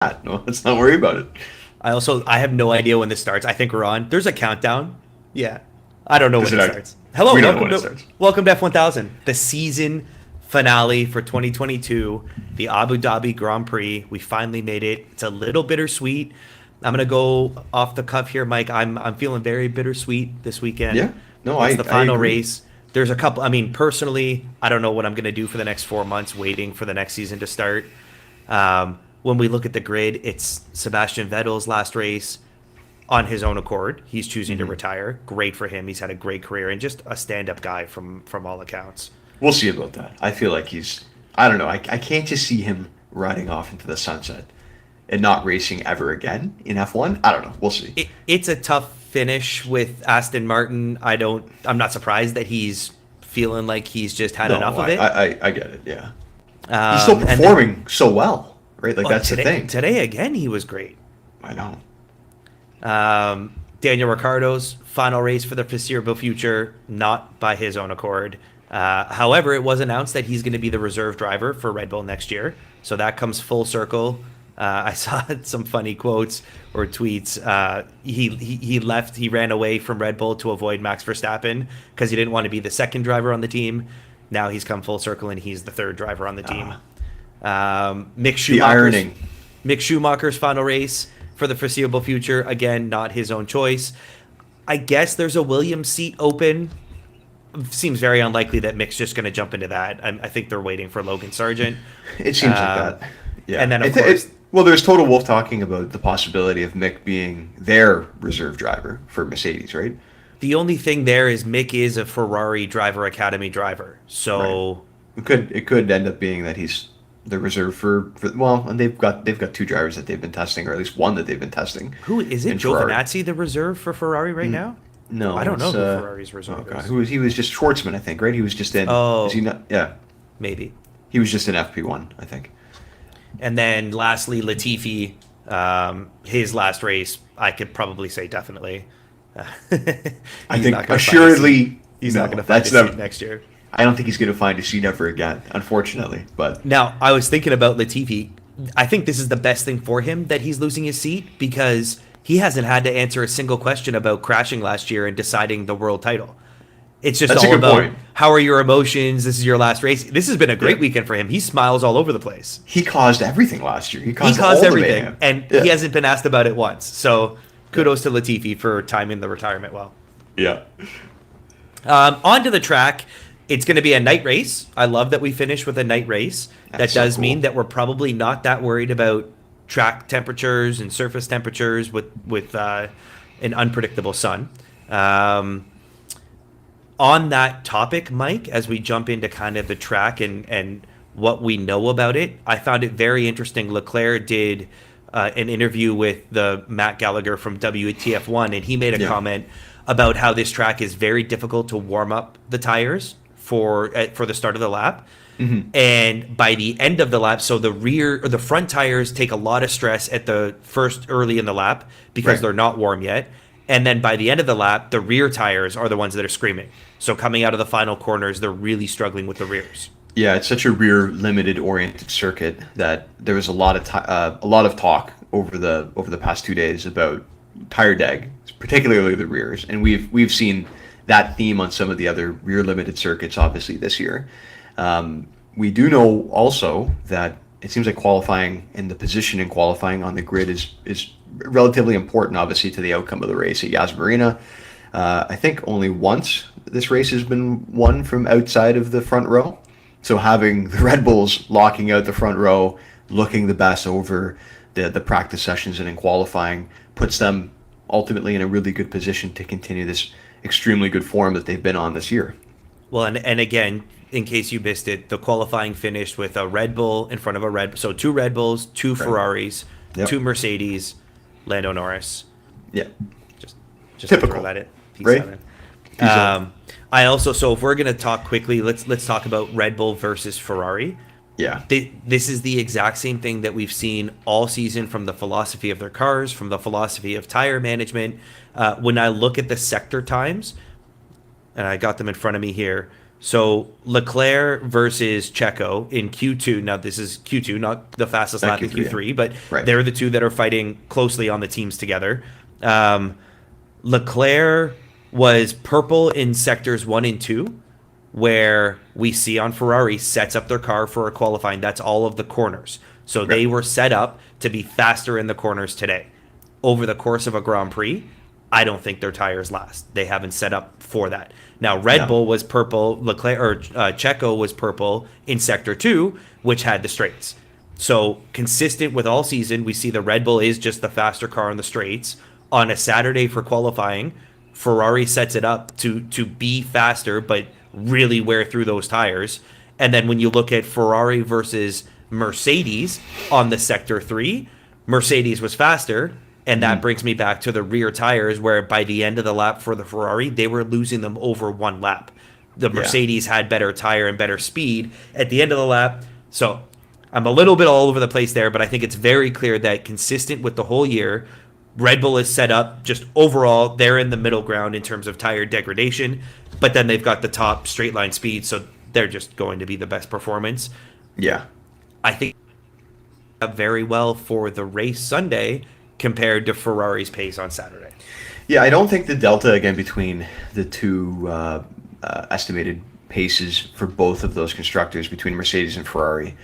No, let's not worry about it. I have no idea when this starts. I think we're on. There's a countdown. Yeah. I don't know Does when it it act- starts. Hello, We don't know when it starts. welcome to F1000, the season finale for 2022, the Abu Dhabi Grand Prix. We finally made it. It's a little bittersweet. I'm gonna go off the cuff here, Mike. I'm feeling very bittersweet this weekend. Yeah. No, It's I the final agree. race. There's a couple. I mean, personally, I don't know what I'm gonna do for the next 4 months, waiting for the next season to start. When we look at the grid, it's Sebastian Vettel's last race on his own accord. He's choosing to retire. Great for him. He's had a great career and just a stand-up guy from all accounts. We'll see about that. I feel like I don't know. I can't just see him riding off into the sunset and not racing ever again in F1. I don't know. We'll see. It's a tough finish with Aston Martin. I'm not surprised that he's feeling like he's just had No, enough of it. I get it. Yeah. He's still And then- performing so well, right? Like well, that's today, the thing. Today again, he was great. I know. Daniel Ricciardo's final race for the foreseeable future, not by his own accord. However, it was announced that he's going to be the reserve driver for Red Bull next year. So that comes full circle. I saw some funny quotes or tweets. He left, he ran away from Red Bull to avoid Max Verstappen because he didn't want to be the second driver on the team. Now he's come full circle and he's the third driver on the team. The irony. Mick Schumacher's final race for the foreseeable future. Again, not his own choice. I guess there's a Williams seat open. Seems very unlikely that Mick's just going to jump into that. I think they're waiting for Logan Sargent. It seems like that. Yeah. And then, of course... Well, there's Total Wolf talking about the possibility of Mick being their reserve driver for Mercedes, right? The only thing there is Mick is a Ferrari Driver Academy driver. So... Right. It could end up being that he's the reserve for well, and they've got two drivers that they've been testing, or at least one that they've been testing. Who is it? in Ferrari. Giovinazzi, the reserve for Ferrari right now? No, I don't know it's, who Ferrari's reserve oh God, is. he was just Schwartzman, I think, right? He was just in. Oh. Is he not? Yeah, Maybe. he was just in FP1, I think. And then lastly, Latifi, his last race, I could probably say definitely. I think assuredly he's no, not going to find a that's seat the- next year. I don't think he's going to find a seat ever again, unfortunately. But Now, I was thinking about Latifi. I think this is the best thing for him that he's losing his seat because he hasn't had to answer a single question about crashing last year and deciding the world title. It's just That's a all good about point. how are your emotions? This is your last race. This has been a great Yeah. weekend for him. He smiles all over the place. he caused everything last year. He He caused, caused all everything, the mayhem. and Yeah. he hasn't been asked about it once. So kudos to Latifi for timing the retirement well. Yeah. Onto the track. It's going to be a night race. I love that we finish with a night race. That's That so does cool. mean that we're probably not that worried about track temperatures and surface temperatures with an unpredictable sun. On that topic, Mike, as we jump into kind of the track and what we know about it, I found it very interesting. Leclerc did an interview with the Matt Gallagher from WTF1, and he made a Yeah. comment about how this track is very difficult to warm up the tires for the start of the lap. And by the end of the lap, so the front tires take a lot of stress at the first early in the lap because Right. they're not warm yet. And then by the end of the lap, the rear tires are the ones that are screaming. So coming out of the final corners, they're really struggling with the rears. Yeah, it's such a rear limited oriented circuit that there was a lot of talk over the past 2 days about tire deg, particularly the rears, and we've seen that theme on some of the other rear limited circuits, obviously this year. We do know also that it seems like qualifying and the position in qualifying on the grid is relatively important, obviously, to the outcome of the race at Yas Marina. I think only once this race has been won from outside of the front row. So having the Red Bulls locking out the front row, looking the best over the practice sessions and in qualifying, puts them ultimately in a really good position to continue this extremely good form that they've been on this year. Well, and again, in case you missed it, the qualifying finished with a Red Bull in front of a so two Red Bulls, two Ferraris, Yep. two Mercedes, Lando Norris. Yeah. Just Typical, throw that in. right? I also, so if we're gonna talk quickly, let's talk about Red Bull versus Ferrari. Yeah. This is the exact same thing that we've seen all season from the philosophy of their cars, from the philosophy of tire management. When I look at the sector times, and I got them in front of me here, So Leclerc versus Checo in Q2. Now this is Q2, not the fastest lap in Q3, but right. they're the two that are fighting closely on the teams together. Leclerc was purple in sectors 1 and 2, where we see on Ferrari sets up their car for a qualifying. That's all of the corners. So they were set up to be faster in the corners today. Over the course of a Grand Prix, I don't think their tires last. They haven't set up for that. Now, Red Bull was purple, Checo was purple in Sector 2, which had the straights. So, consistent with all season, we see the Red Bull is just the faster car on the straights. On a Saturday for qualifying, Ferrari sets it up to be faster, but really wear through those tires. And then when you look at Ferrari versus Mercedes on the Sector 3, Mercedes was faster. And that brings me back to the rear tires, where by the end of the lap for the Ferrari, they were losing them over 1 lap. The Mercedes had better tire and better speed at the end of the lap. So I'm a little bit all over the place there, but I think it's very clear that consistent with the whole year, Red Bull is set up just overall, they're in the middle ground in terms of tire degradation, but then they've got the top straight line speed, so they're just going to be the best performance. Yeah. I think very well for the race Sunday compared to Ferrari's pace on Saturday. Yeah, I don't think the delta, again, between the two estimated paces for both of those constructors, between Mercedes and Ferrari,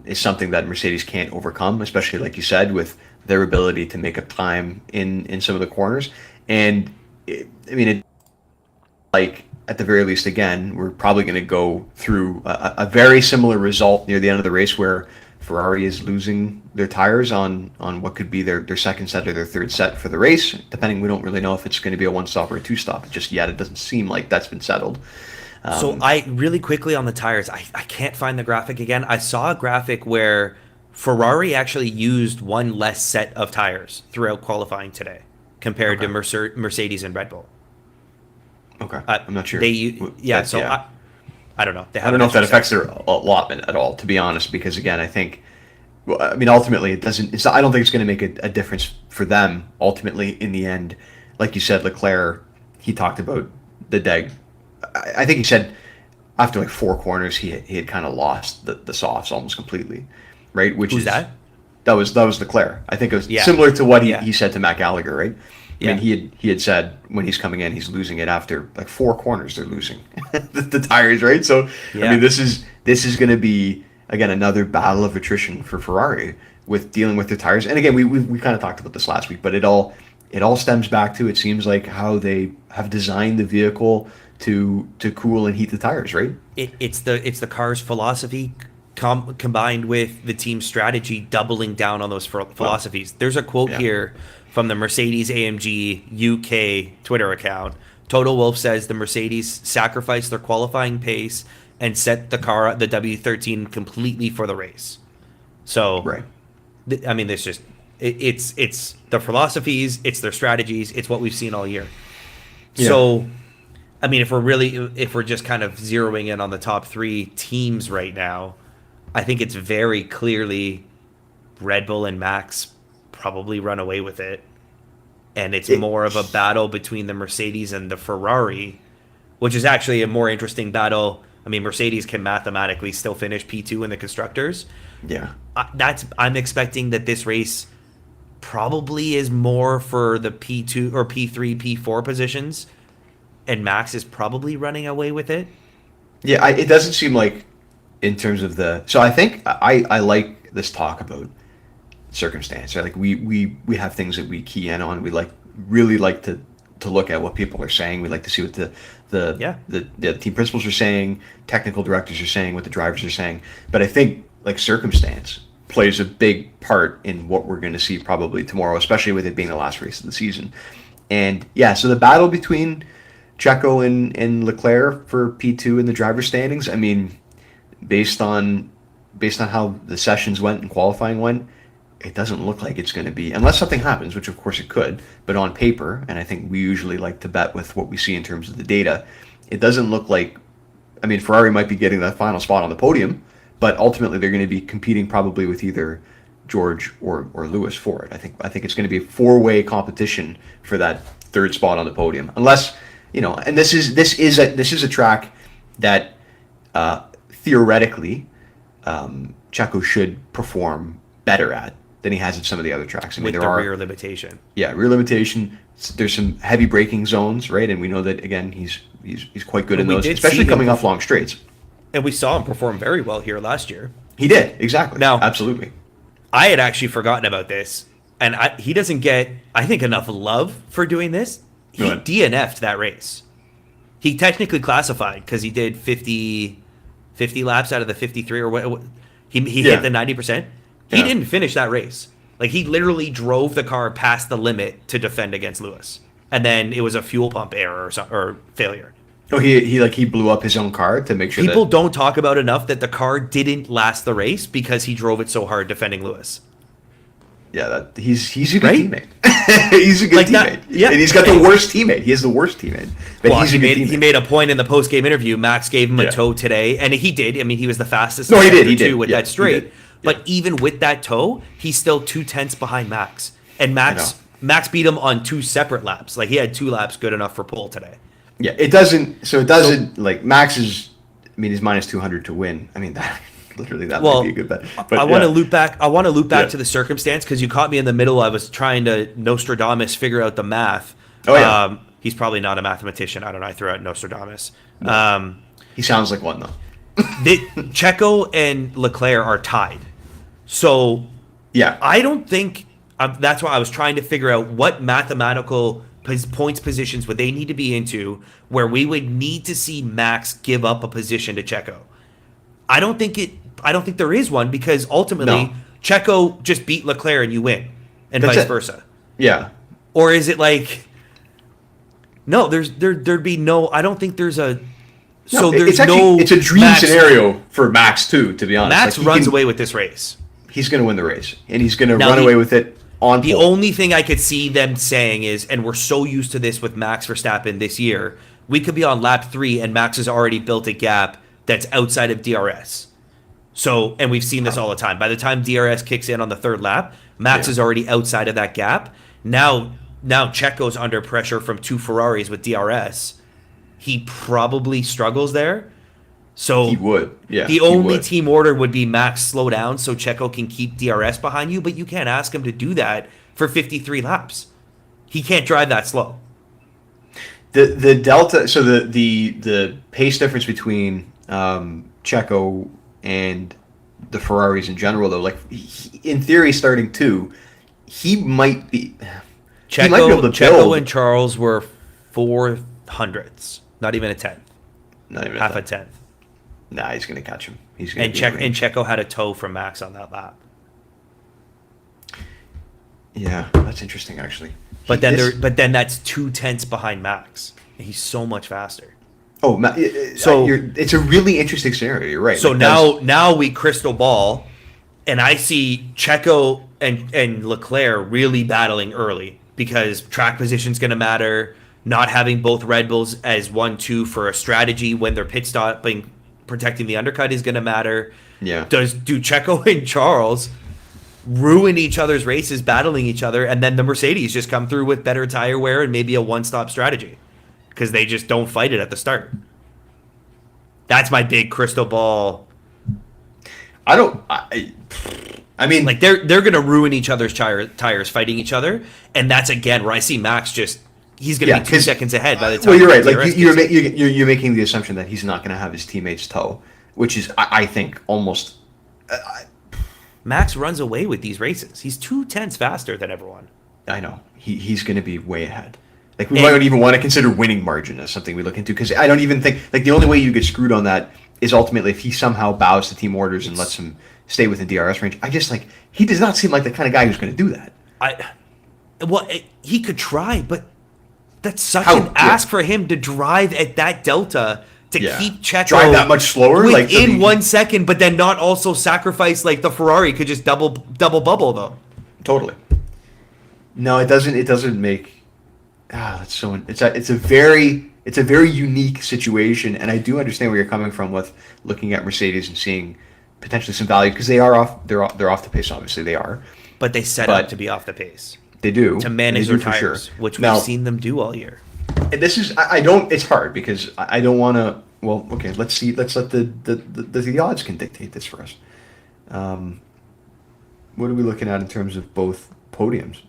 is something that Mercedes can't overcome, especially, like you said, with their ability to make up time in some of the corners. And, like, at the very least, again, we're probably going to go through a very similar result near the end of the race where Ferrari is losing their tires on what could be their second set or their third set for the race, depending. We don't really know if it's going to be a 1-stop or a 2-stop just yet. It doesn't seem like that's been settled. So I really quickly on the tires, I can't find the graphic again. I saw a graphic where Ferrari actually used 1 less set of tires throughout qualifying today compared to Mercedes and Red Bull. Okay, I'm not sure. I don't know. I don't know if that affects their allotment at all, to be honest, because again, I think, ultimately it doesn't. I don't think it's going to make a difference for them. Ultimately, in the end, like you said, Leclerc, he talked about the deg. I think he said after like 4 corners, he had kind of lost the softs almost completely, right? Who's that? That was Leclerc. I think it was similar to what he said to Matt Gallagher, right? I mean, he had said when he's coming in, he's losing it after like 4 corners. They're losing the tires, right? So I mean, this is going to be, again, another battle of attrition for Ferrari with dealing with their tires. And again, we kind of talked about this last week, but it all stems back to, it seems like, how they have designed the vehicle to cool and heat the tires, right? It's the car's philosophy combined with the team's strategy, doubling down on those philosophies. There's a quote here from the Mercedes AMG UK Twitter account. Total Wolf says the Mercedes sacrificed their qualifying pace and set the car, the W13, completely for the race. So, I mean, there's just it's their philosophies, it's their strategies, it's what we've seen all year. Yeah. So, I mean, if we're just kind of zeroing in on the top 3 teams right now, I think it's very clearly Red Bull and Max probably run away with it, and it's more of a battle between the Mercedes and the Ferrari, which is actually a more interesting battle. I mean, Mercedes can mathematically still finish P2 in the constructors. Yeah, I'm expecting that this race probably is more for the P2 or P3, P4 positions, and Max is probably running away with it. Yeah, it doesn't seem like, in terms of so I think I like this talk about circumstance, right? Like we have things that we key in on. We really like to look at what people are saying. We like to see what the team principals are saying, technical directors are saying, what the drivers are saying. But I think like circumstance plays a big part in what we're going to see probably tomorrow, especially with it being the last race of the season. And so the battle between Checo and Leclerc for P2 in the driver's standings, I mean, based on how the sessions went and qualifying went, it doesn't look like it's going to be, unless something happens, which of course it could, but on paper, and I think we usually like to bet with what we see in terms of the data, it doesn't look like, I mean, Ferrari might be getting that final spot on the podium, but ultimately they're going to be competing probably with either George or Lewis for it. I think it's going to be a 4-way competition for that 3rd spot on the podium, unless, and this is a track that theoretically Checo should perform better at than he has at some of the other tracks. I mean, with the rear limitation. Yeah, rear limitation. There's some heavy braking zones, right? And we know that again, he's quite good in those, especially coming off long straights. And we saw him perform very well here last year. He did, exactly. Now, absolutely. I had actually forgotten about this, and he doesn't get, I think, enough love for doing this. He DNF'd that race. He technically classified because he did 50 laps out of the 53 or what. He hit the 90%. He didn't finish that race. Like, he literally drove the car past the limit to defend against Lewis, and then it was a fuel pump error or failure. Oh, he blew up his own car to make sure people don't talk about enough that the car didn't last the race because he drove it so hard defending Lewis. Yeah, he's a good teammate. He's a good teammate. Yeah, and he's got the worst teammate. He has the worst teammate. But well, he made a point in the post game interview. Max gave him a tow today, and he did. I mean, he was the fastest. No, he did with that straight. But even with that tow, he's still 2/10 behind Max, and Max beat him on 2 separate laps. Like, he had 2 laps good enough for pole today. Yeah, it doesn't like Max is. I mean, he's minus 200 to win. I mean, that might be a good bet. But, I want to loop back. I want to loop back to the circumstance because you caught me in the middle. I was trying to Nostradamus figure out the math. Oh yeah. He's probably not a mathematician. I don't know. I threw out Nostradamus. No. He sounds like one though. Checo and Leclerc are tied. So yeah, I don't think that's why I was trying to figure out what mathematical points positions would they need to be into where we would need to see Max give up a position to Checo. I don't think there is one because ultimately Checo just beat Leclerc and you win, and vice versa. Yeah. Or is it like no? There'd be no. I don't think there's a. So there's it's a dream scenario for Max too. To be honest, Max runs away with this race. He's going to win the race, and he's going to run away with it on the pole. Only thing I could see them saying is, and we're so used to this with Max Verstappen this year, we could be on lap 3 and Max has already built a gap that's outside of DRS. So, and we've seen this all the time. By the time DRS kicks in on the 3rd lap, Max is already outside of that gap. Now Checo's under pressure from 2 Ferraris with DRS. He probably struggles there. So he would. Yeah. The only team order would be Max slow down so Checo can keep DRS behind you, but you can't ask him to do that for 53 laps. He can't drive that slow. The delta, so the pace difference between Checo and the Ferraris in general, though, like in theory, starting 2, he might be. Checo and Charles were 400ths, not even a 10th, not even half a 10th. Nah, he's going to catch him. And Checo had a tow from Max on that lap. Yeah, that's interesting, actually. But then that's 2/10 behind Max. He's so much faster. Oh, so it's a really interesting scenario. You're right. So now we crystal ball, and I see Checo and Leclerc really battling early because track position's going to matter. Not having both Red Bulls as 1-2 for a strategy when they're pit stopping, protecting the undercut is going to matter. Yeah. Do Checo and Charles ruin each other's races, battling each other, and then the Mercedes just come through with better tire wear and maybe a one-stop strategy because they just don't fight it at the start? That's my big crystal ball. I mean, like they're going to ruin each other's tires fighting each other, and that's again where I see Max just. He's going to be 2 seconds ahead by the time. Well, you're right. Like you're making the assumption that he's not going to have his teammates tow, which is, I think, almost. Max runs away with these races. He's 2/10 faster than everyone. I know. He's going to be way ahead. Like we might even want to consider winning margin as something we look into because I don't even think like the only way you get screwed on that is ultimately if he somehow bows to team orders and lets him stay within DRS range. I just like he does not seem like the kind of guy who's going to do that. He could try, but. That's such an ask for him to drive at that delta to keep Checo drive that much slower, within 1 second, but then not also sacrifice like the Ferrari could just double bubble though. Totally. No, it doesn't. It doesn't make. That's so. It's a very unique situation, and I do understand where you're coming from with looking at Mercedes and seeing potentially some value because they are off. They're off the pace. Obviously, they are. But they set up to be off the pace. They do to manage their tires, which we've seen them do all year. And this is I don't. It's hard because I don't want to well, okay. Let's see. Let's let the odds can dictate this for us. What are we looking at in terms of both podiums?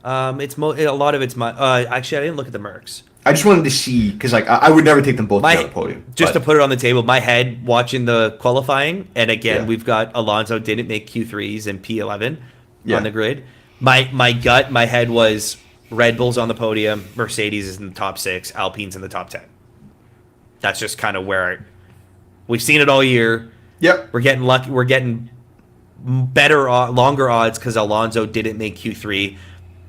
A lot of it's my. Actually, I didn't look at the Mercs. I just wanted to see because like I would never take them both on the podium. Just to put it on the table, my head watching the qualifying, and again Yeah. we've got Alonso didn't make Q3s and P11 Yeah. on the grid. My gut, my head was Red Bull's on the podium, Mercedes is in the top 6, Alpine's in the top 10. That's just kind of where we've seen it all year. Yep. We're getting lucky. We're getting better, longer odds because Alonso didn't make Q3.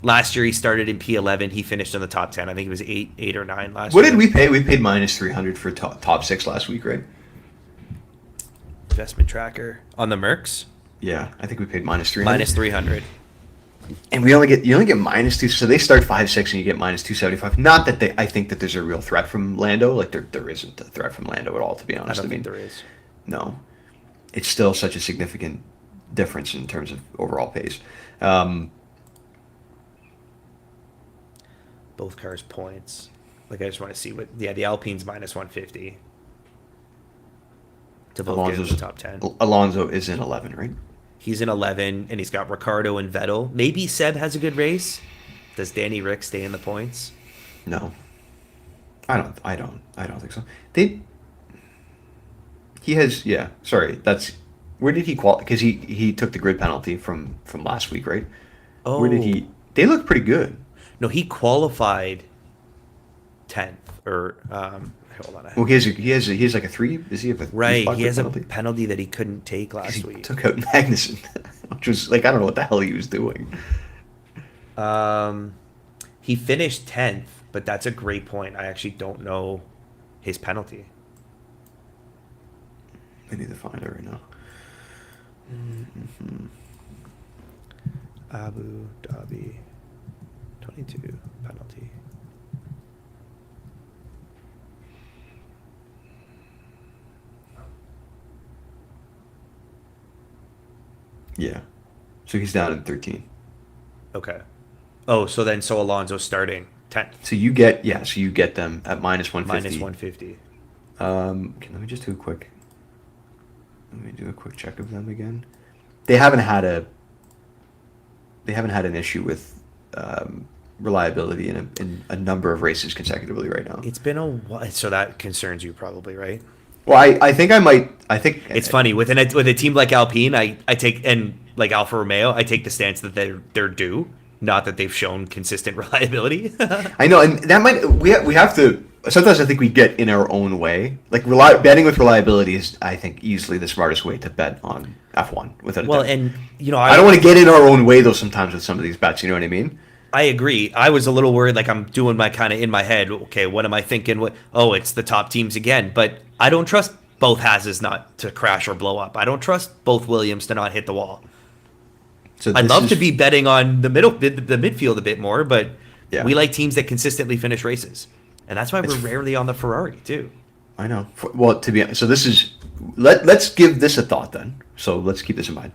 Last year he started in P11. He finished in the top 10. I think it was 8 or 9 last year. What did we pay? We paid minus 300 for top 6 last week, right? Investment tracker on the Mercs. Yeah, I think we paid minus 300. Minus 300. And you only get minus 2, so they start 5-6 and you get minus 275. Not that I think that there's a real threat from Lando. Like there isn't a threat from Lando at all, to be honest. I don't think there is. No, it's still such a significant difference in terms of overall pace. Both cars points. Like I just want to see what. Yeah, the Alpine's minus 150. To both get in the top 10. Alonso is in 11, right? He's in 11, and he's got Ricardo and Vettel. Maybe Seb has a good race. Does Danny Rick stay in the points? No, I don't think so. He has, yeah. Sorry, that's where did he qualify? Because he took the grid penalty from last week, right? Oh, Where did he? They look pretty good. No, he qualified 10th or hold on. Well, he has like a 3. Does he have a Right, he has penalty? a penalty that he couldn't take last He week. took out Magnussen, which was like I don't know what the hell he was doing. He finished 10th, but that's a great point. I actually don't know his penalty. I need to find it right now. Mm-hmm. Abu Dhabi 22 penalty. Yeah, so he's down in 13. Okay. Oh, so Alonso's starting 10th. So you get them at minus 150. Minus 150. Okay, let me just do a quick. Let me do a quick check of them again. They haven't had an issue with reliability in a number of races consecutively right now. It's been a while, so that concerns you probably, right? Well, I think It's funny with a team like Alpine, I take, and like Alfa Romeo, I take the stance that they're due, not that they've shown consistent reliability. I know, and that might we have to. Sometimes I think we get in our own way. Like betting with reliability is, I think, easily the smartest way to bet on F1 without a doubt. And I don't want to get in our own way though. Sometimes with some of these bets, you know what I mean? I agree. I was a little worried, like I'm doing my kind of in my head. Okay, what am I thinking? It's the top teams again. But I don't trust both Hases not to crash or blow up. I don't trust both Williams to not hit the wall. So I'd love to be betting on the midfield a bit more, but yeah. We like teams that consistently finish races, and that's why we're rarely on the Ferrari too. I know. Well, to be honest, so this is let's give this a thought then. So let's keep this in mind.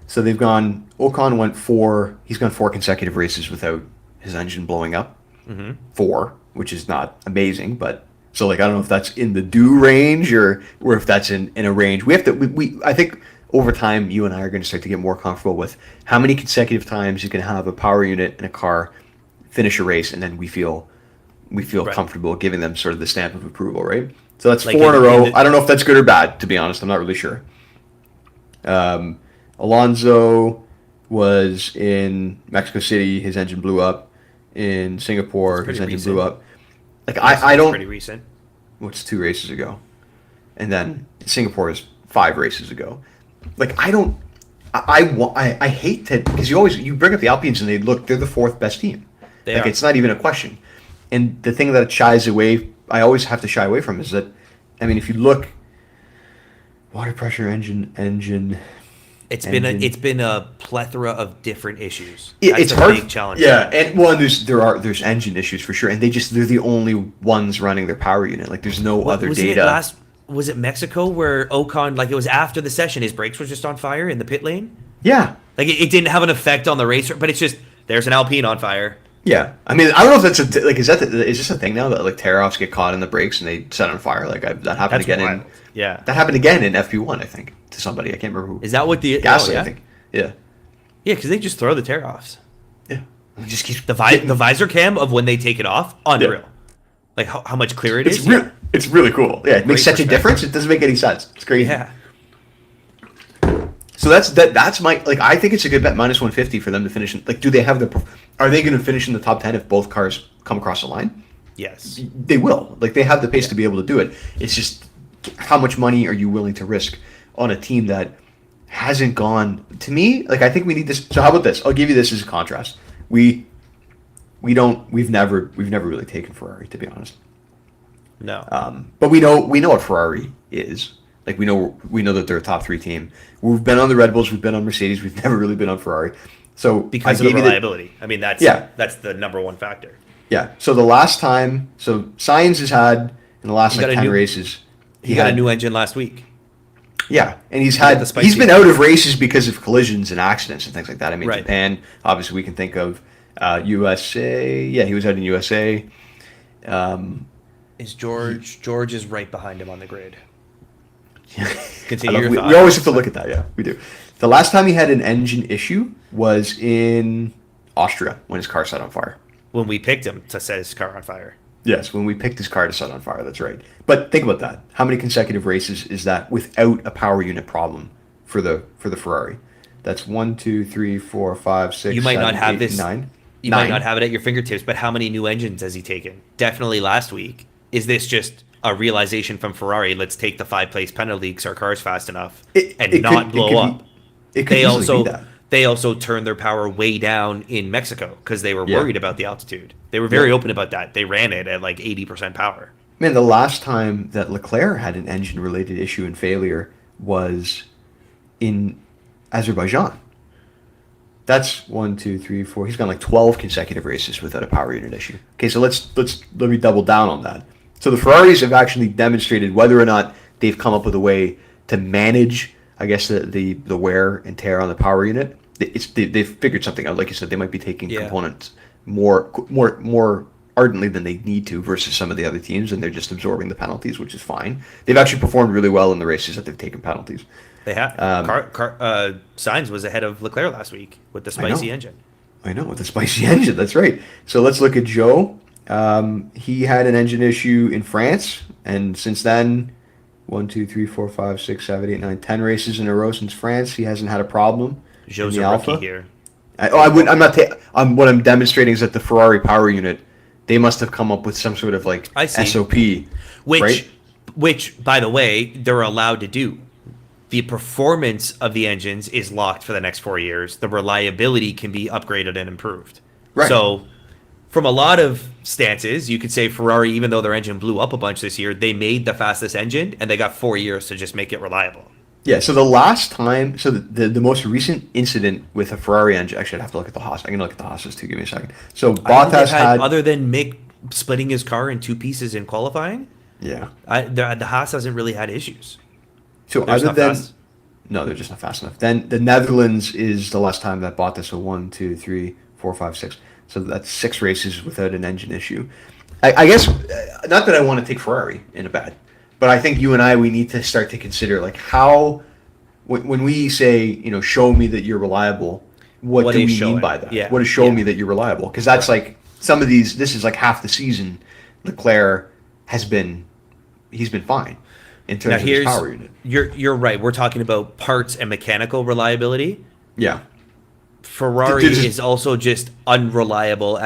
So they've gone. Ocon went 4. He's gone 4 consecutive races without his engine blowing up. Mm-hmm. 4, which is not amazing, but so like I don't know if that's in the due range or if that's in a range. We have to. I think over time, you and I are going to start to get more comfortable with how many consecutive times you can have a power unit in a car finish a race, and then we feel Right. comfortable giving them sort of the stamp of approval, right? So that's Like 4 in a row. the- I don't know if that's good or bad, to be honest. I'm not really sure. Alonso was in Mexico City. His engine blew up. In Singapore, his engine blew up. Like I don't. Pretty recent. What's 2 races ago, and then Singapore is 5 races ago. Like I don't. I hate to because you bring up the Alpines and they're the 4th best team. They are. It's not even a question. And the thing that I always have to shy away from is that, I mean, if you look, water pressure, engine. It's been a plethora of different issues. It's a hard. big challenge. Yeah, and there's engine issues for sure, and they're the only ones running their power unit. Like there's no other data. Was it Mexico where Ocon, like it was after the session, his brakes were just on fire in the pit lane? Yeah. Like it didn't have an effect on the racer, but it's just there's an Alpine on fire. Yeah, I mean, I don't know if that's is this a thing now that like tear-offs get caught in the brakes and they set on fire? That happened That's again wild. Yeah. that happened again in FP1, I think, to somebody. I can't remember who. Is that what the Gasly, oh, yeah? I think. Yeah. Yeah, because they just throw the tear offs. Yeah. It just keeps The visor cam of when they take it off, unreal. Yeah. Like how much clearer it It's is. real. It's really cool. Yeah, it makes Great such a perspective. difference. It doesn't make any sense. It's crazy. Yeah. So that's my like. I think it's a good bet, -150 for them to finish. Do they have Are they going to finish in the top 10 if both cars come across the line? Yes. They will. Like, they have the pace to be able to do it. It's just how much money are you willing to risk on a team that hasn't gone? To me, like, I think we need this. So how about this? I'll give you this as a contrast. We've never really taken Ferrari, to be honest. No. But we know what Ferrari is. Like, we know that they're a top 3 team. We've been on the Red Bulls, we've been on Mercedes, we've never really been on Ferrari. So Because of the reliability. I mean, that's the number one factor. Yeah. So the last time, Sainz has had in the last 10 races, he got a new engine last week. Yeah, and he's been out of races because of collisions and accidents and things like that. I mean, Right. Japan, obviously, we can think of USA. Yeah, he was out in USA. Is George is right behind him on the grid. I Continue your we thought. always have to look at that. Yeah, we do. The last time he had an engine issue was in Austria when his car set on fire. When we picked him to set his car on fire. Yes, when we picked his car to set on fire. That's right. But think about that. How many consecutive races is that without a power unit problem for the Ferrari? That's 1, 2, 3, 4, 5, 6. You might 7, not have 8, this. 9. You might not have it at your fingertips, but how many new engines has he taken? Definitely last week. Is this just a realization from Ferrari? Let's take the 5-place penalty because our car's fast enough and not blow up. It could easily be that. They also turned their power way down in Mexico because they were worried about the altitude. They were very open about that. They ran it at like 80% power. Man, the last time that Leclerc had an engine-related issue and failure was in Azerbaijan. That's 1, 2, 3, 4. He's gone like 12 consecutive races without a power unit issue. Okay, so let me double down on that. So the Ferraris have actually demonstrated whether or not they've come up with a way to manage, I guess, the wear and tear on the power unit. They've figured something out. Like you said, they might be taking components more ardently than they need to versus some of the other teams, and they're just absorbing the penalties, which is fine. They've actually performed really well in the races that they've taken penalties. They have. Sainz was ahead of Leclerc last week with the spicy engine. I know, with the spicy engine. That's right. So let's look at Joe. He had an engine issue in France, and since then, 1, 2, 3, 4, 5, 6, 7, 8, 9, 10 races in a row since France. He hasn't had a problem. Joe's a rookie here. What I'm demonstrating is that the Ferrari power unit, they must have come up with some sort of like SOP, which by the way, they're allowed to do. The performance of the engines is locked for the next 4 years. The reliability can be upgraded and improved. Right. So, from a lot of stances, you could say Ferrari, even though their engine blew up a bunch this year, they made the fastest engine and they got 4 years to just make it reliable. Yeah, so the last time, the most recent incident with a Ferrari engine, actually I'd have to look at the Haas. I can look at the Haas's too, give me a second. So Bottas had... Other than Mick splitting his car in 2 pieces in qualifying, yeah, the Haas hasn't really had issues. So other than... No, they're just not fast enough. Then the Netherlands is the last time that Bottas, so 1, 2, 3, 4, 5, 6. So that's 6 races without an engine issue. I guess, not that I want to take Ferrari in a bad, but I think you and I, we need to start to consider like how, when we say, show me that you're reliable, what do we mean by that? Yeah. What does show me that you're reliable? Because that's like some of these, this is like half the season, Leclerc he's been fine in terms of his power unit. You're right. We're talking about parts and mechanical reliability. Yeah. Ferrari is also just unreliable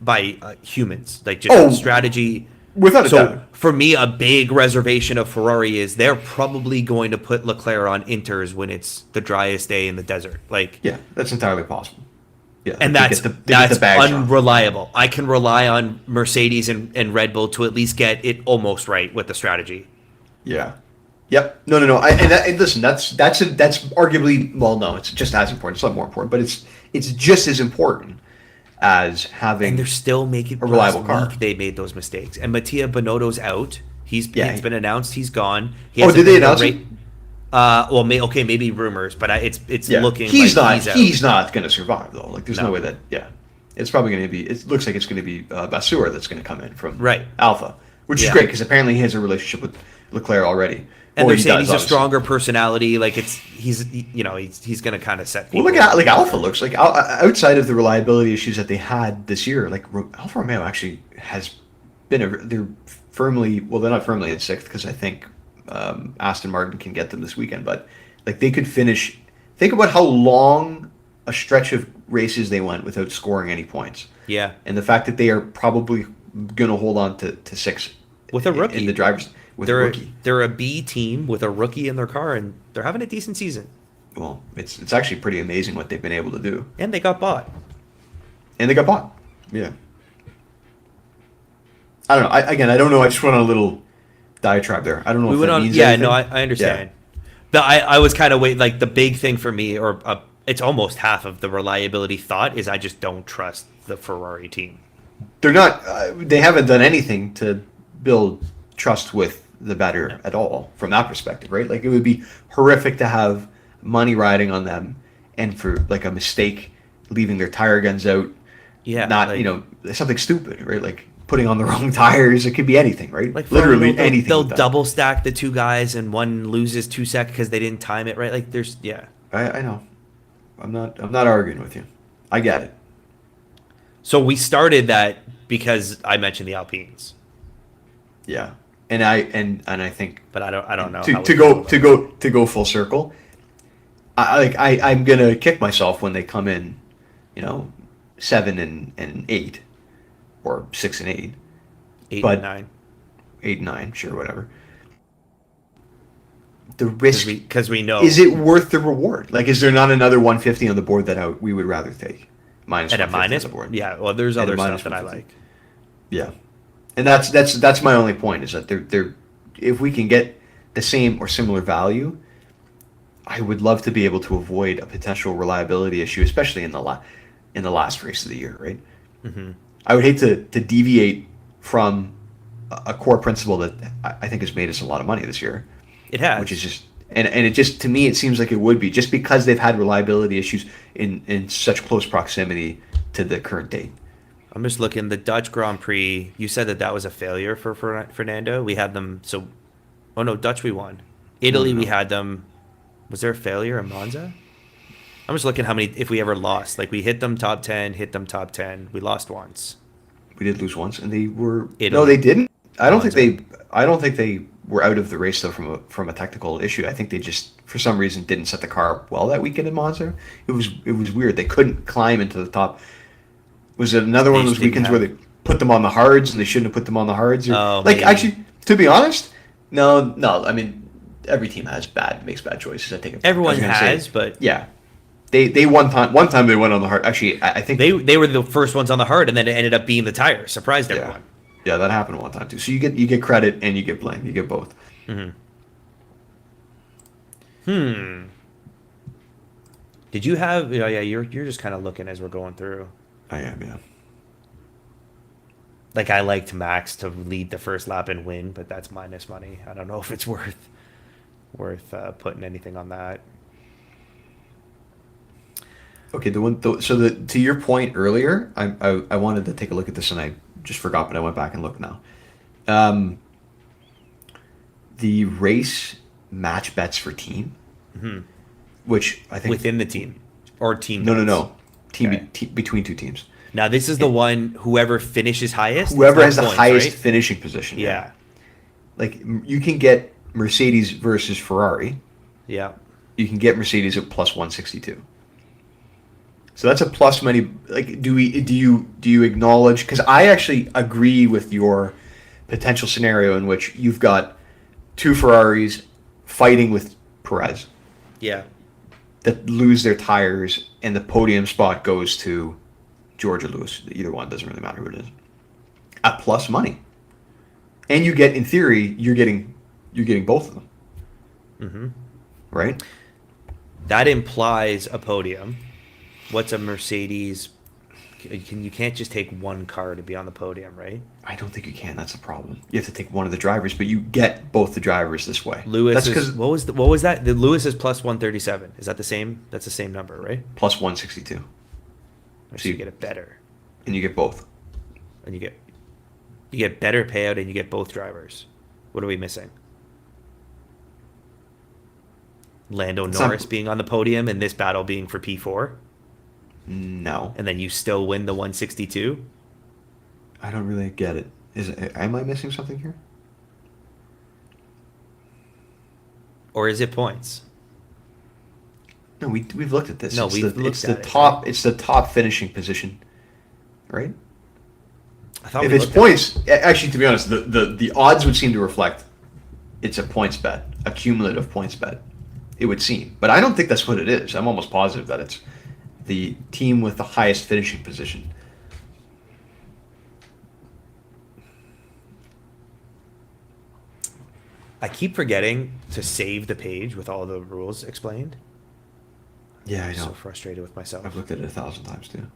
by humans, like just strategy. Without a doubt. For me, a big reservation of Ferrari is they're probably going to put Leclerc on inters when it's the driest day in the desert. Yeah, that's entirely possible. Yeah, and that's unreliable. I can rely on Mercedes and Red Bull to at least get it almost right with the strategy. Yeah. Yep. No. And listen, that's arguably, well, no, it's just as important. It's not more important, but it's just as important as having. And they're still making a reliable car. They made those mistakes, and Mattia Binotto's out. He's been announced. He's gone. Did they announce it? Well, maybe rumors, but it's looking. He's not going to survive though. Like, there's no way that. Yeah. it's probably going to be. It looks like it's going to be Vasseur that's going to come in from Right. Alpha, which is Yeah. great because apparently he has a relationship with Leclerc already. And Or they're he saying does, he's a obviously. stronger personality. Like he's going to kind of set people. Well, look at like Alpha looks like outside of the reliability issues that they had this year. Like Alfa Romeo actually has been they're firmly, well, they're not firmly in sixth because I think Aston Martin can get them this weekend, but like they could finish. Think about how long a stretch of races they went without scoring any points. Yeah. And the fact that they are probably going to hold on to six With a rookie. in the drivers with They're a rookie. they're a B team with a rookie in their car, and they're having a decent season. Well, it's actually pretty amazing what they've been able to do. And they got bought. And they got bought. Yeah. I don't know. I don't know. I just went on a little diatribe there. I don't know if that means anything. No, I understand. But I was kind of like the big thing for me, or it's almost half of the reliability thought, is I just don't trust the Ferrari team. They're not. They haven't done anything to build trust with the better at all from that perspective, right? Like it would be horrific to have money riding on them, and for like a mistake, leaving their tire guns out. Yeah, Not like, something stupid, right? Like putting on the wrong tires. It could be anything, right? like Literally they'll, anything. They'll with that. double stack the two guys, and one loses 2 seconds because they didn't time it right. Like I know. I'm not arguing with you. I get it. So we started that because I mentioned the Alpines, Yeah, and I think but I don't know how to we go feel about it. to go full circle. I'm gonna kick myself when they come in, 7 and 8, or 6 and 8, 8 but and 9 8 and 9, sure, whatever. The risk, because we know is it worth the reward? Like, is there not another 150 on the board that we would rather take? Minus at a 150 minus on the board. Yeah, well, there's At a other minus stuff that I 150. like. Yeah, and that's my only point is that they're if we can get the same or similar value, I would love to be able to avoid a potential reliability issue, especially in the last race of the year, right? Mm-hmm. I would hate to deviate from a core principle that I think has made us a lot of money this year, It has, which is just and it just, to me, it seems like it would be just because they've had reliability issues in such close proximity to the current date. I'm just looking. The Dutch Grand Prix, you said that was a failure for Fernando. We had them. Oh no, Dutch we won. Italy we had them. Was there a failure in Monza? I'm just looking how many, if we ever lost. Like we hit them top 10, we lost once. We did lose once, and they were Italy. No, they didn't. I don't Monza. think they were out of the race though from a technical issue. I think they just for some reason didn't set the car up well that weekend in Monza. It was weird. They couldn't climb into the top. Was it another one of those weekends where they put them on the hards and they shouldn't have put them on the hards? Maybe. Actually, to be honest, no. I mean, every team makes bad choices. I think Everyone has, but yeah, they one time they went on the hard. Actually, I think they were the first ones on the hard, and then it ended up being the tire. Surprised everyone. Yeah, that happened one time too. So you get credit and you get blame. You get both. Did you have? Yeah, you're just kind of looking as we're going through. I am, yeah. Like I liked Max to lead the first lap and win, but that's minus money. I don't know if it's worth putting anything on that. Okay, to your point earlier, I wanted to take a look at this and I just forgot, but I went back and looked now. The race match bets for team, which I think Within the team or team. no team Okay. between two teams. Now this is the one whoever finishes highest. Whoever it's has not the points, highest right? finishing position. Yeah. Like you can get Mercedes versus Ferrari. Yeah. You can get Mercedes at plus 162. So that's a plus money. Like, do you acknowledge? Because I actually agree with your potential scenario in which you've got two Ferraris fighting with Perez Yeah. that lose their tires, and the podium spot goes to George or Lewis. Either one, doesn't really matter who it is. At plus money, and you get, in theory, you're getting both of them. Mm-hmm. Right. That implies a podium. What's a Mercedes? You can't just take one car to be on the podium, right? I don't think you can. That's the problem. You have to take one of the drivers, but you get both the drivers this way. Lewis That's is, what was that? The Lewis is plus 137. Is that the same? That's the same number, right? plus 162. Or so you get it better. And you get both. and you get better payout and you get both drivers. What are we missing? Lando It's Norris not- being on the podium and this battle being for P4, No. and then you still win the 162? I don't really get it. Am I missing something here? Or is it points? No, we've looked at this. No, it's we've the, looked it's the at it, top right? it's the top finishing position, right? I thought If we it's looked at points, actually, to be honest, the odds would seem to reflect it's a points bet, a cumulative points bet. It would seem, but I don't think that's what it is. I'm almost positive that it's the team with the highest finishing position. I keep forgetting to save the page with all the rules explained. Yeah, I I'm so know. frustrated with myself. I've looked at it 1,000 times too.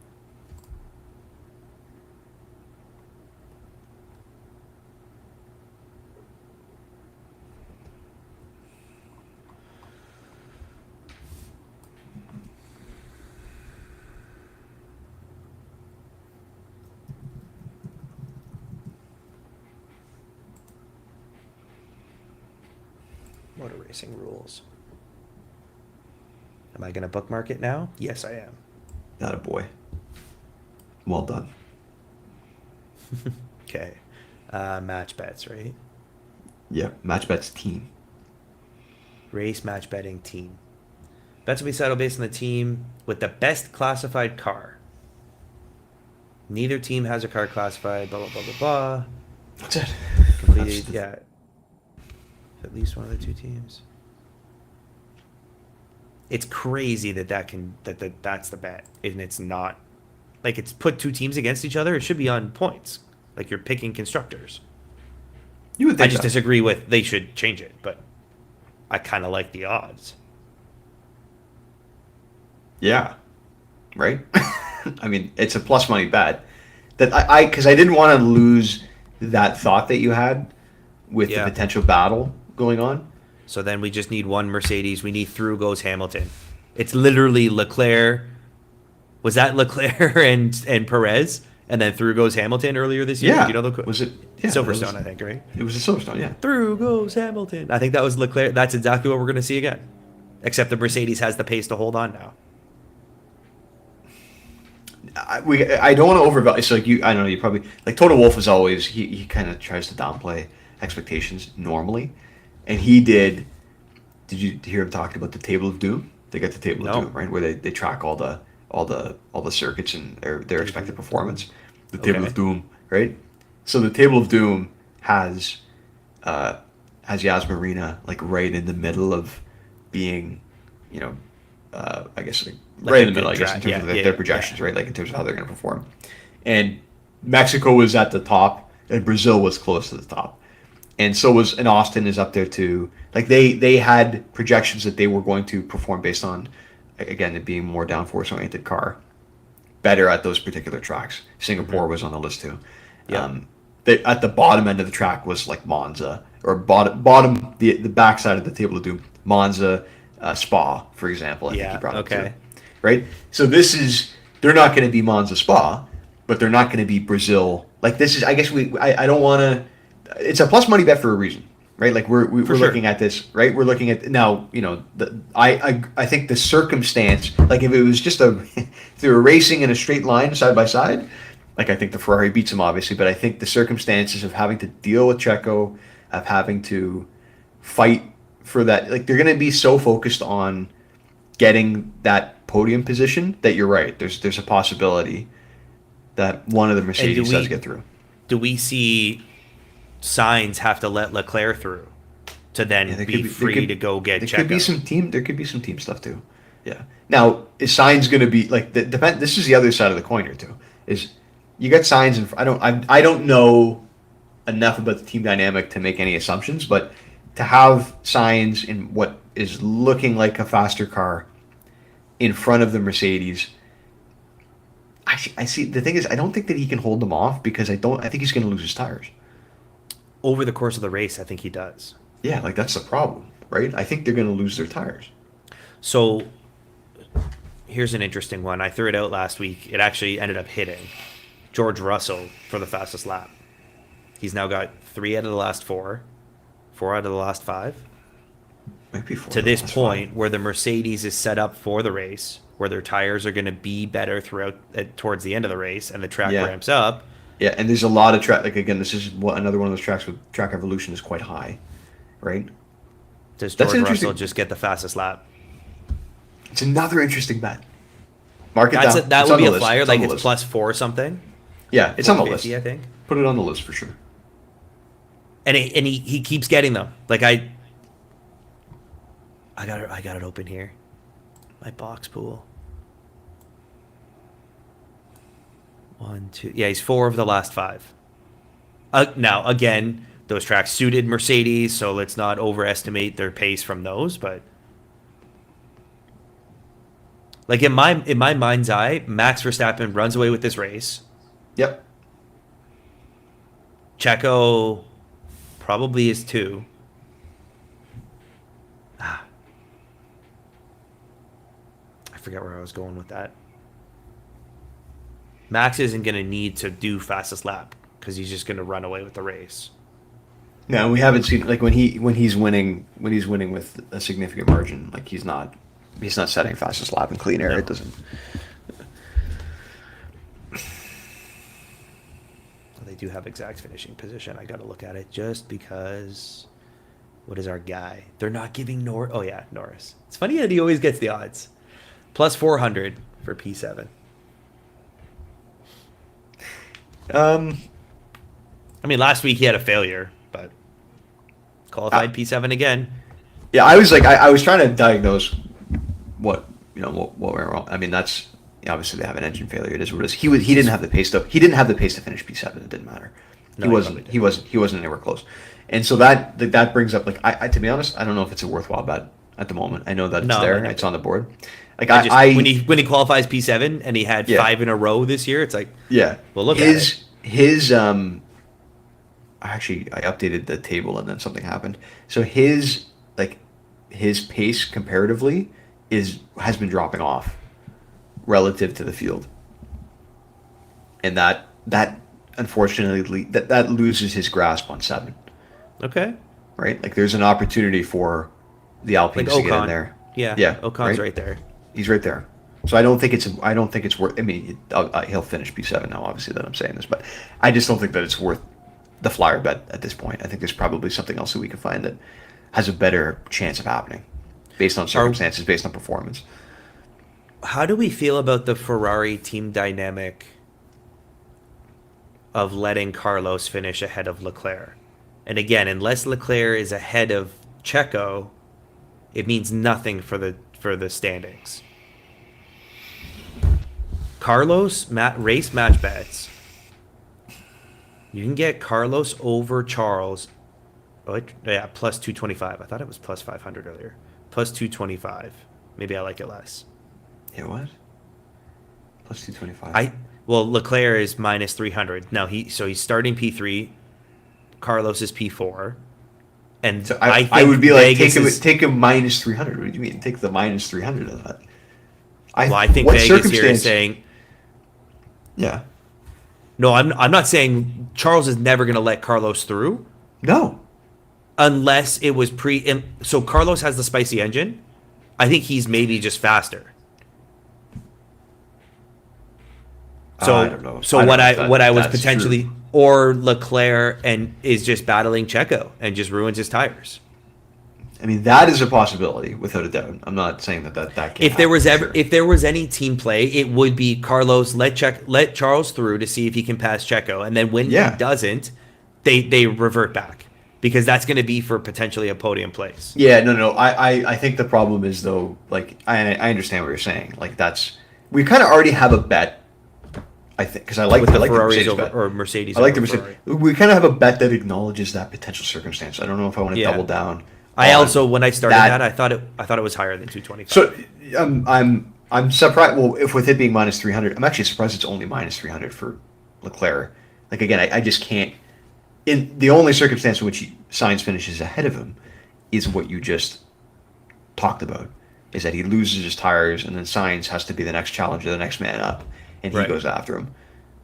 Motor racing rules. Am I going to bookmark it now? Yes, I am. Not a boy. Well done. Okay. Match bets, right? Yeah, match bets team. Race match betting team. Bets will be settled based on the team with the best classified car. Neither team has a car classified, blah, blah, blah, blah, blah. That's it. Completed, That's the- yeah. At least one of the two teams. It's crazy that's the bet, and it's not. Like, it's put two teams against each other. It should be on points. Like, you're picking constructors. You would I think just so. disagree with they should change it, but I kind of like the odds. Yeah. Right? I mean, it's a plus money bet. That because I didn't want to lose that thought that you had with Yeah. the potential battle going on. So then we just need one Mercedes. We need through goes Hamilton. It's literally Leclerc. Was that Leclerc and Perez? And then through goes Hamilton earlier this year? Yeah. You know the Was it? Yeah, Silverstone, that was- I think, right? It was a Silverstone, yeah. Through goes Hamilton. I think that was Leclerc. That's exactly what we're going to see again. Except the Mercedes has the pace to hold on now. I don't want to overvalue. So like I don't know. You probably like Toto Wolff is always he kind of tries to downplay expectations normally, and he did. Did you hear him talking about the Table of Doom? They got the Table No. of Doom, right, where they track all the circuits and their expected performance. The Table Okay. of Doom, right? So the Table of Doom has Yas Marina like right in the middle of being, I guess like Like right a in the middle, good I guess, track. in terms Yeah, of yeah, their projections, yeah. right? Like in terms of how they're going to perform. And Mexico was at the top, and Brazil was close to the top, and so was and Austin is up there too. Like they had projections that they were going to perform based on, again, it being more downforce oriented car, better at those particular tracks. Singapore was on the list too. Yeah. At the bottom end of the track was like Monza, or bottom the backside of the Table of Doom, Monza, Spa, for example. I think Yeah, he brought up okay. too. Right? So they're not going to be Monza Spa, but they're not going to be Brazil. Like this is, I guess I don't want to, it's a plus money bet for a reason, right? Like we're sure. looking at this, right? We're looking at now, I think the circumstance, like if it was just if they were racing in a straight line side by side, like I think the Ferrari beats them obviously, but I think the circumstances of having to deal with Checo, of having to fight for that, like they're going to be so focused on getting that podium position that you're right. There's a possibility that one of the Mercedes does get through. Do we see Sainz have to let Leclerc through to then Yeah, there be could be- there free could- to go get There Checo? could be some team. There could be some team stuff too. Yeah. Now, is Sainz going to be like the depend? This is the other side of the coin here too. Is you got Sainz and I don't know enough about the team dynamic to make any assumptions, but to have Sainz in what is looking like a faster car in front of the Mercedes. I see. The thing is, I don't think that he can hold them off because I think he's going to lose his tires. Over the course of the race, I think he does. Yeah, like that's the problem, right? I think they're going to lose their tires. So here's an interesting one. I threw it out last week. It actually ended up hitting. George Russell for the fastest lap. He's now got 3 out of the last 4 out of the last 5. Maybe 4 To of the this last point 5. where the Mercedes is set up for the race, where their tires are going to be better throughout towards the end of the race, and the track Yeah. ramps up. Yeah, and there's a lot of track. Like again, this is another one of those tracks with track evolution is quite high, right? Does That's George interesting. Russell just get the fastest lap? It's another interesting bet. Mark it That down. would It's on be the a list. flyer. It's on Like the it's list. plus 4 or something. Yeah, it's on the list. 450, I think. Put it on the list for sure. And he keeps getting them. Like I got it open here. My box pool. 1, 2. Yeah, he's 4 of the last 5. Now again, those tracks suited Mercedes, so let's not overestimate their pace from those. But like in my mind's eye, Max Verstappen runs away with this race. Yep. Checo probably is 2. I forget where I was going with that. Max isn't going to need to do fastest lap because he's just going to run away with the race. No, we haven't seen like when he's winning with a significant margin. Like he's not setting fastest lap in clean air. No. It doesn't. They do have exact finishing position. I got to look at it just because. What is our guy? They're not giving Norris. Oh yeah, Norris. It's funny that he always gets the odds. Plus 400 for P7. I mean, last week he had a failure, but qualified P7 again. Yeah, I was like, I was trying to diagnose what went wrong. I mean, that's obviously they have an engine failure. It is what it is. He didn't have the pace though. He didn't have the pace to finish P7. It didn't matter. No, He wasn't anywhere close. And so that brings up like I to be honest, I don't know if it's a worthwhile bet at the moment. I know that it's there. It's on the board. Like when he qualifies P7 and he had 5 in a row this year, it's like well look at it. Actually I updated the table and then something happened. So his pace comparatively has been dropping off relative to the field, and that unfortunately that loses his grasp on 7. Okay. Right, like there's an opportunity for the Alpines Like to get in there. Yeah. Ocon's right there. He's right there. So I don't think it's worth. I mean, he'll finish P7 now. Obviously, that I'm saying this, but I just don't think that it's worth the flyer bet at this point. I think there's probably something else that we can find that has a better chance of happening, based on circumstances, based on performance. How do we feel about the Ferrari team dynamic of letting Carlos finish ahead of Leclerc? And again, unless Leclerc is ahead of Checo, it means nothing for the standings. Carlos race match bets. You can get Carlos over Charles. Oh, yeah, plus 225. I thought it was plus 500 earlier. Plus 225. Maybe I like it less. Yeah, what? Plus 225. Well, Leclerc is minus 300. Now he's starting P3. Carlos is P4. And so I think I would be like, take a minus 300. What do you mean? Take the minus 300 of that. I think Vegas here is saying. Yeah. No, I'm not saying Charles is never going to let Carlos through. No. Unless it was so Carlos has the spicy engine. I think he's maybe just faster. So I don't know. So what I was potentially true. Or Leclerc and is just battling Checo and just ruins his tires. I mean, that is a possibility without a doubt. I'm not saying that can't. If there was any team play, it would be Carlos let Charles through to see if he can pass Checo, and then when he doesn't, they revert back because that's going to be for potentially a podium place. Yeah, no. I think the problem is though, like I understand what you're saying. Like we kind of already have a bet. I think because I like the Mercedes bet. Or Mercedes. I like the Mercedes. We kind of have a bet that acknowledges that potential circumstance. I don't know if I want to double down. I also, when I started that, I thought it was higher than 225. So I'm surprised. Well, if with it being minus 300, I'm actually surprised it's only minus 300 for Leclerc. Like again, I just can't. In the only circumstance in which Sainz finishes ahead of him is what you just talked about, is that he loses his tires and then Sainz has to be the next challenger, the next man up, and he goes after him.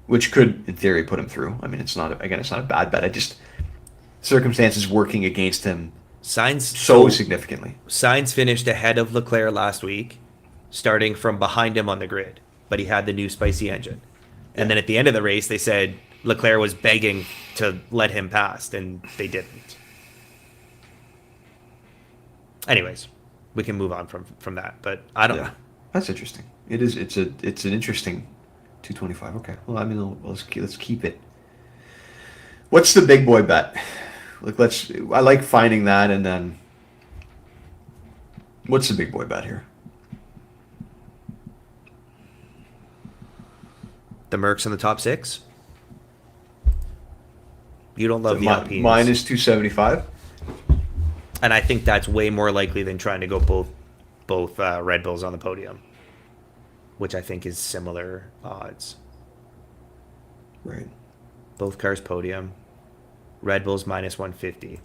which could, in theory, put him through. I mean, it's not a bad bet. Circumstances working against him significantly. Sainz finished ahead of Leclerc last week, starting from behind him on the grid, but he had the new spicy engine. And then at the end of the race, they said Leclerc was begging to let him pass, and they didn't. Anyways, we can move on from that, but I don't know. That's interesting. It is. It's an interesting 225. Okay. Well, I mean, let's keep it. What's the big boy bet? I like finding that, and then what's the big boy bet here? The Mercs in the top 6. You don't love the Alpines. Minus 275. And I think that's way more likely than trying to go both Red Bulls on the podium, which I think is similar odds. Right. Both cars podium. Red Bulls minus 150.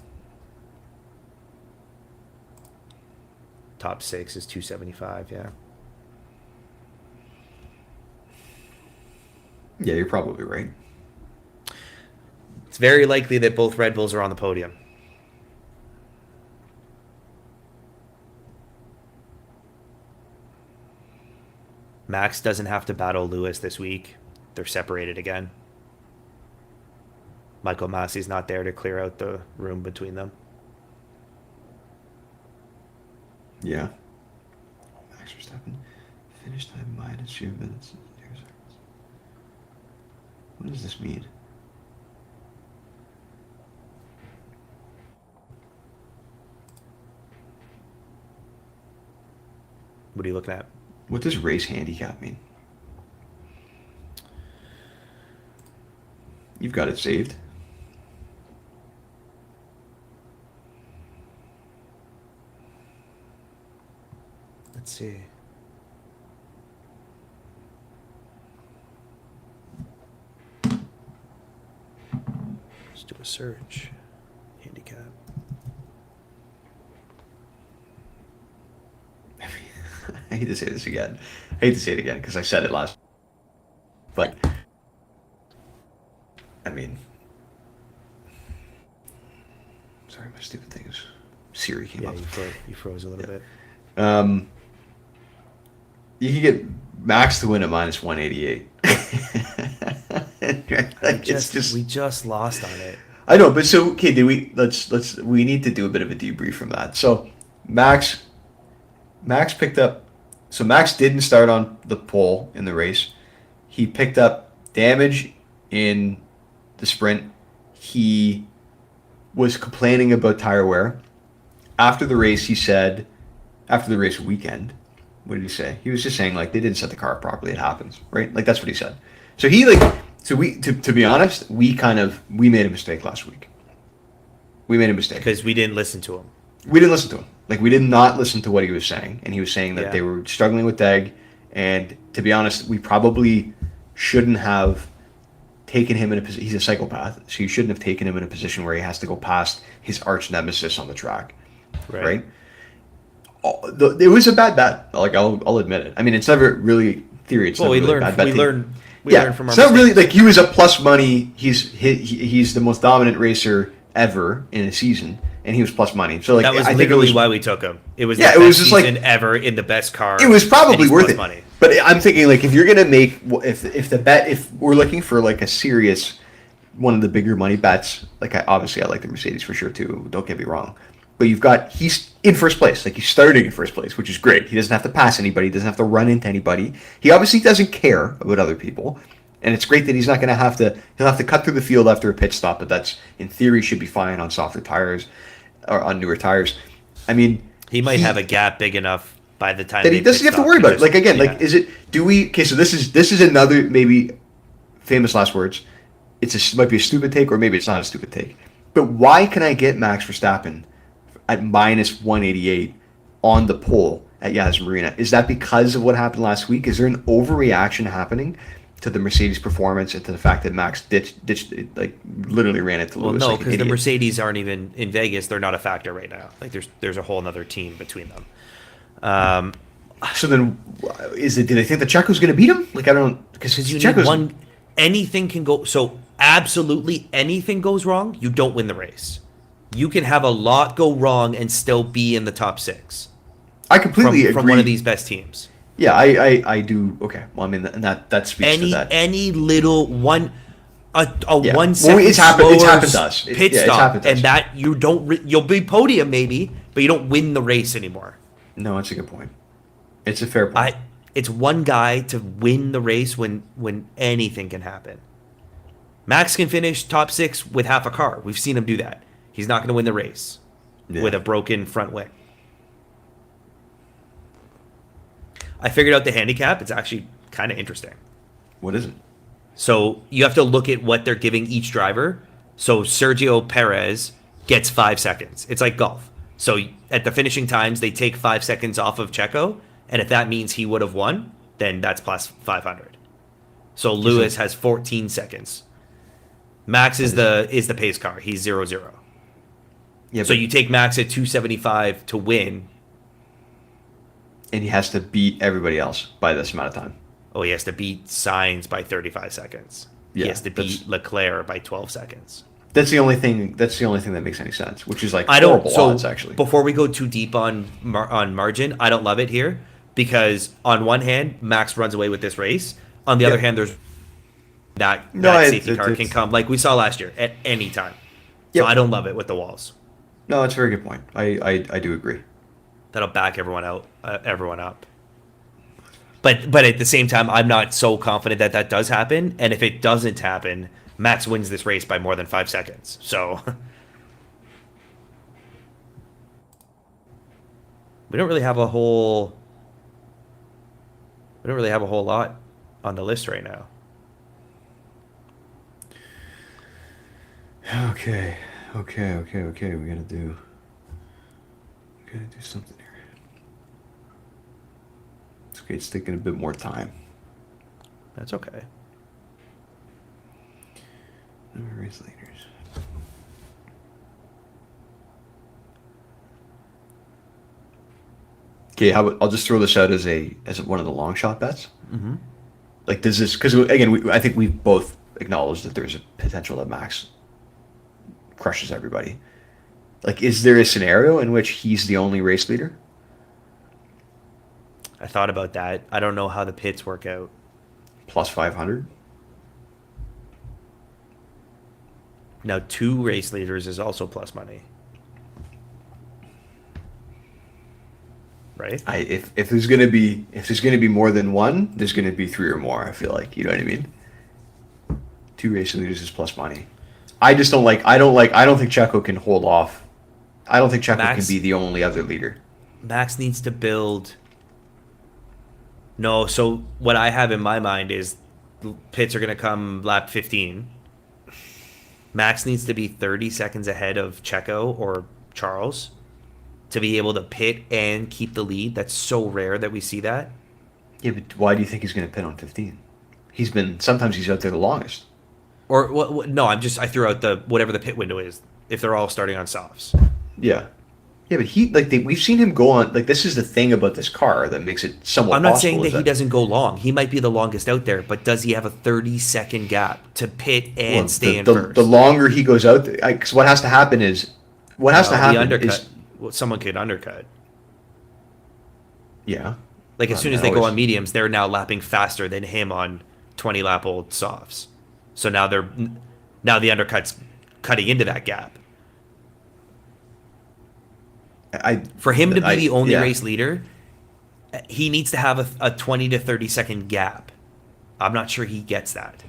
Top 6 is 275, yeah. Yeah, you're probably right. It's very likely that both Red Bulls are on the podium. Max doesn't have to battle Lewis this week. They're separated again. Michael Massey's not there to clear out the room between them. Yeah. Max Verstappen. Finish time minus 2 minutes. What does this mean? What are you looking at? What does race handicap mean? You've got it saved. Let's see. Let's do a search. Handicap. I hate to say this again. I hate to say it again because I said it last. But I mean, sorry, my stupid thing is Siri came up. You froze a little bit. You can get Max to win at minus 188. We just lost on it. I know, but so okay, we need to do a bit of a debrief from that. So Max picked up. So Max didn't start on the pole in the race. He picked up damage in the sprint. He was complaining about tire wear. After the race, he said, after the race weekend, what did he say? He was just saying, like, they didn't set the car up properly. It happens, right? Like, that's what he said. So to be honest, we made a mistake last week. We made a mistake. Because we didn't listen to him. We didn't listen to him. Like, we did not listen to what he was saying. And he was saying that they were struggling with DEG. And to be honest, we probably shouldn't have taken him in a position. He's a psychopath. So you shouldn't have taken him in a position where he has to go past his arch nemesis on the track. Right? It was a bad bet. Like, I'll admit it. I mean, it's never really theory. It's we really learned. Bad We bet learned. We learned from our it's not mistakes. really like he was a plus money. He's the most dominant racer ever in a season, and he was plus money. So like that was I think literally why we took him. It was it the was best just season like ever in the best car. It was probably worth it. money. But I'm thinking like if you're gonna make if we're looking for like a serious one of the bigger money bets, like I like the Mercedes for sure too. Don't get me wrong. But he's in first place. Like he's starting in first place, which is great. He doesn't have to pass anybody. He doesn't have to run into anybody. He obviously doesn't care about other people. And it's great that he's not going to have to. He'll have to cut through the field after a pit stop, but that's in theory should be fine on softer tires or on newer tires. I mean, he might have a gap big enough by the time that he doesn't have to worry about it. Like again, like is it? Do we? Okay, so this is another maybe famous last words. Might be a stupid take, or maybe it's not a stupid take. But why can I get Max Verstappen at minus 188 on the pole at Yas Marina? Is that because of what happened last week? Is there an overreaction happening to the Mercedes performance and to the fact that Max ditched like literally ran into Lewis? Well, no, like because the Mercedes aren't even in Vegas. They're not a factor right now. Like there's a whole other team between them. So then, do they think the Checo's going to beat him? Like I don't because you Checo's need one. anything can go. So absolutely anything goes wrong, you don't win the race. You can have a lot go wrong and still be in the top 6. I completely agree. From one of these best teams. Yeah, I do. Okay, well, I mean, and that speaks to that. Any little one, a Yeah. 1 second Well, it's happened to slower us. pit It's stop, happened to us. and that you don't. You'll be podium maybe, but you don't win the race anymore. No, it's a good point. It's a fair point. It's one guy to win the race when anything can happen. Max can finish top 6 with half a car. We've seen him do that. He's not going to win the race with a broken front wing. I figured out the handicap. It's actually kind of interesting. What is it? So you have to look at what they're giving each driver. So Sergio Perez gets 5 seconds. It's like golf. So at the finishing times, they take 5 seconds off of Checo. And if that means he would have won, then that's plus 500. So Lewis has 14 seconds. Max is the pace car. He's 0-0. Yeah, so you take Max at 275 to win. And he has to beat everybody else by this amount of time. Oh, he has to beat Sainz by 35 seconds. Yeah, he has to beat Leclerc by 12 seconds. That's the only thing that makes any sense, which is like horrible odds, actually. Before we go too deep on margin, I don't love it here because on one hand, Max runs away with this race. On the other hand, there's that safety car can come like we saw last year at any time. So I don't love it with the walls. No, that's a very good point. I do agree. That'll back everyone up. But at the same time, I'm not so confident that does happen. And if it doesn't happen, Max wins this race by more than 5 seconds. So we don't really have a whole lot on the list right now. Okay. We gotta do something here. It's okay. It's taking a bit more time. That's okay. Race leaders. Okay, I'll just throw this out as one of the long shot bets. Mm-hmm. Like, does this, because again, I think we've both acknowledged that there's a potential that Max crushes everybody. Like, is there a scenario in which he's the only race leader? I thought about that. I don't know how the pits work out. Plus 500? Now, 2 race leaders is also plus money. Right? If there's gonna be more than one, there's gonna be 3 or more. I feel like, you know what I mean. 2 race leaders is plus money. I don't think Checo can hold off. I don't think Checo can be the only other leader. Max needs to build. No, so what I have in my mind is pits are going to come lap 15. Max needs to be 30 seconds ahead of Checo or Charles to be able to pit and keep the lead. That's so rare that we see that. Yeah, but why do you think he's going to pit on 15? Sometimes he's out there the longest. Or no, I threw out whatever the pit window is if they're all starting on softs. Yeah. Yeah, but we've seen him go on, like, this is the thing about this car that makes it somewhat I'm not possible, saying that he doesn't go long. He might be the longest out there, but does he have a 30-second gap to pit and stay in first? The longer he goes out there, because what has to happen is someone could undercut. Yeah. Like, as soon as they go on mediums, they're now lapping faster than him on 20-lap-old softs. So now the undercut's cutting into that gap. For him to be the only race leader, he needs to have a 20 to 30 second gap. I'm not sure he gets that.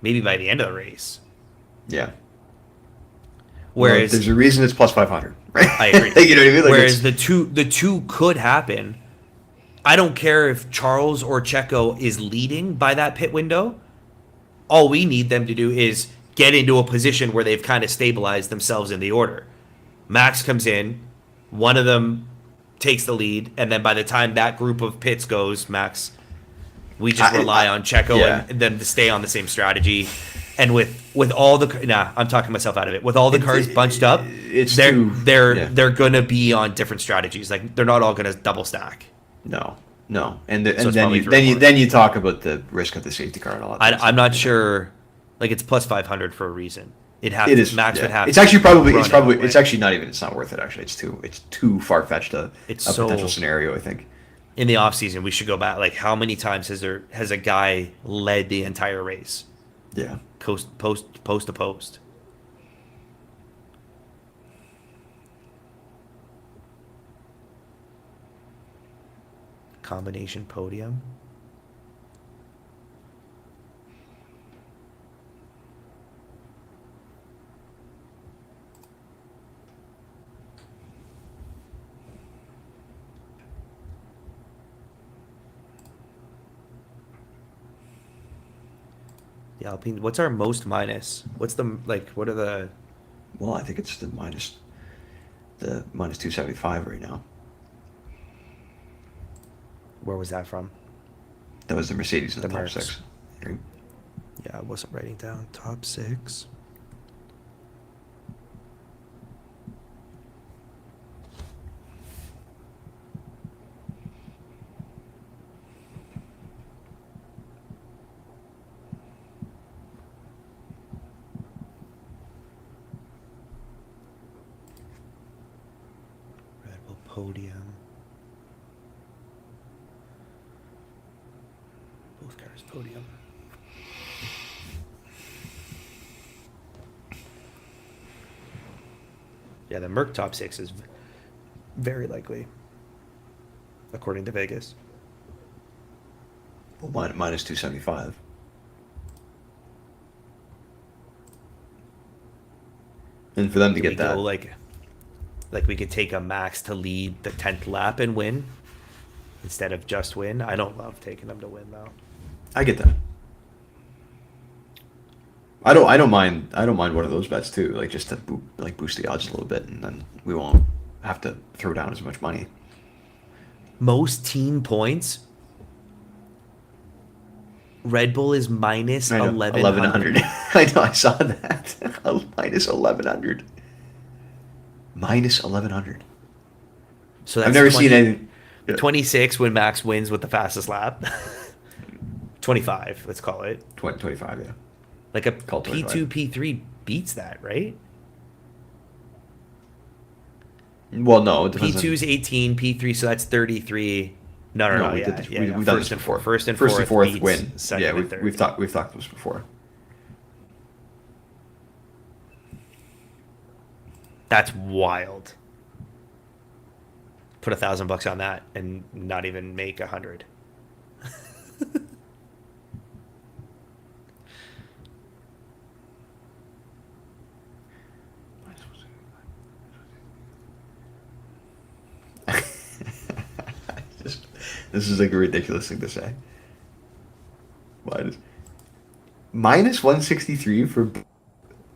Maybe by the end of the race. Yeah. Whereas there's a reason it's plus 500, right? I agree. You know what I mean? Like, whereas the two could happen. I don't care if Charles or Checo is leading by that pit window. All we need them to do is get into a position where they've kind of stabilized themselves in the order. Max comes in, one of them takes the lead, and then by the time that group of pits goes, Max, we just rely on Checo and them to stay on the same strategy. And with all I'm talking myself out of it. With all the cars bunched up, they're gonna be on different strategies. Like, they're not all gonna double stack. No. No, and So it's then probably you 3 or 4. then you talk about the risk of the safety car and all that. I'm not sure. Like it's plus 500 for a reason. It is. Max Yeah. would have. It's actually probably. run It's probably. out, It's right? actually not even. It's not worth it. Actually, it's too far fetched a potential scenario. I think. In the off season, we should go back. Like, how many times has a guy led the entire race, Yeah. post to post? Combination podium. The Alpine. What's our most minus? What's the like? What are the? Well, I think it's the minus 275 right now. Where was that from? That was the Mercedes in the The top Mercs. 6. Right? Yeah, I wasn't writing down top 6. Red Bull podium. Both cars podium. Yeah, the Merc top 6 is very likely, according to Vegas. Well, minus 275. And for them to Can we get that, go like we could take a Max to lead the 10th lap and win instead of just win? I don't love taking them to win though. I get that. I don't mind one of those bets too, like just to boost the odds a little bit, and then we won't have to throw down as much money. Most team points. Red Bull is minus I know, 1100. I know, I saw that. Minus 1100. Minus 1100. So that's I've never seen anything. 26 when Max wins with the fastest lap. 25, let's call it. 25, yeah. Like a Call it P2, P3 beats that, right? Well, no, it depends. P2's 18, P3, so that's 33. No, we yeah, did this. yeah, We've yeah. done this before. First and fourth beats win. second Yeah, and third. we've talked this before. That's wild. Put $1,000 on that and not even make 100. This is like a ridiculous thing to say. Minus 163 for.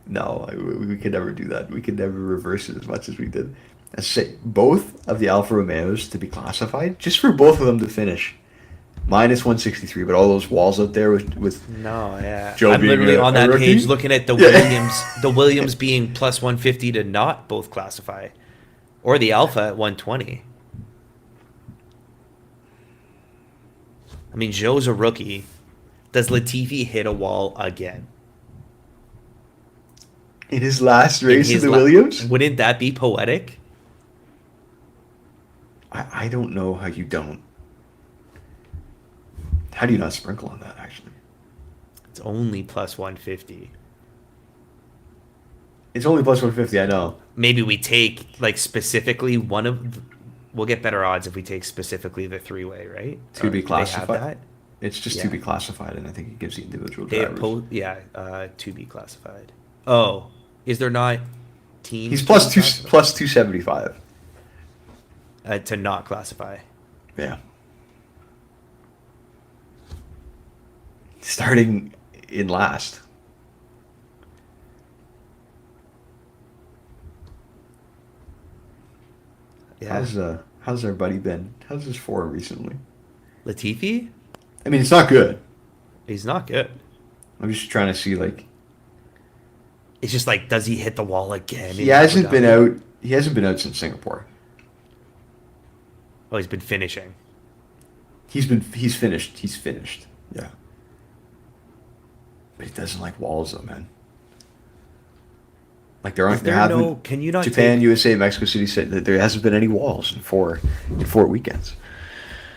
No, we could never do that. We could never reverse it as much as we did. Let's say both of the Alfa Romeos to be classified, just for both of them to finish. Minus 163, but all those walls out there with No, yeah. Joe I'm being literally on a that rookie? page looking at the Yeah. Williams being plus 150 to not both classify, or the Alpha at 120. I mean, Joe's a rookie. Does Latifi hit a wall again? in his last race in his the la- Williams. Wouldn't that be poetic? I don't know how you don't. How do you not sprinkle on that, actually? It's only plus 150. It's only plus 150, I know. Maybe we take, like, specifically one of... We'll get better odds if we take specifically the three-way, right? To be Do classified. They have that? It's just Yeah. to be classified, and I think it gives the individual They have drivers. to be classified. Oh, is there not teams? He's to plus be two classified? plus 275. To not classify. Yeah. Starting in last. Yeah. How's our buddy been? How's his form recently? Latifi? I mean, it's not good. He's not good. I'm just trying to see, like, It's just like, does he hit the wall again? he hasn't been out. He hasn't been out since Singapore. Oh, he's been finishing. He's finished. He's finished. Yeah. But he doesn't like walls, though, man. Like there aren't. Is there no? Can you not Japan, take? USA, Mexico City said that there hasn't been any walls in four weekends.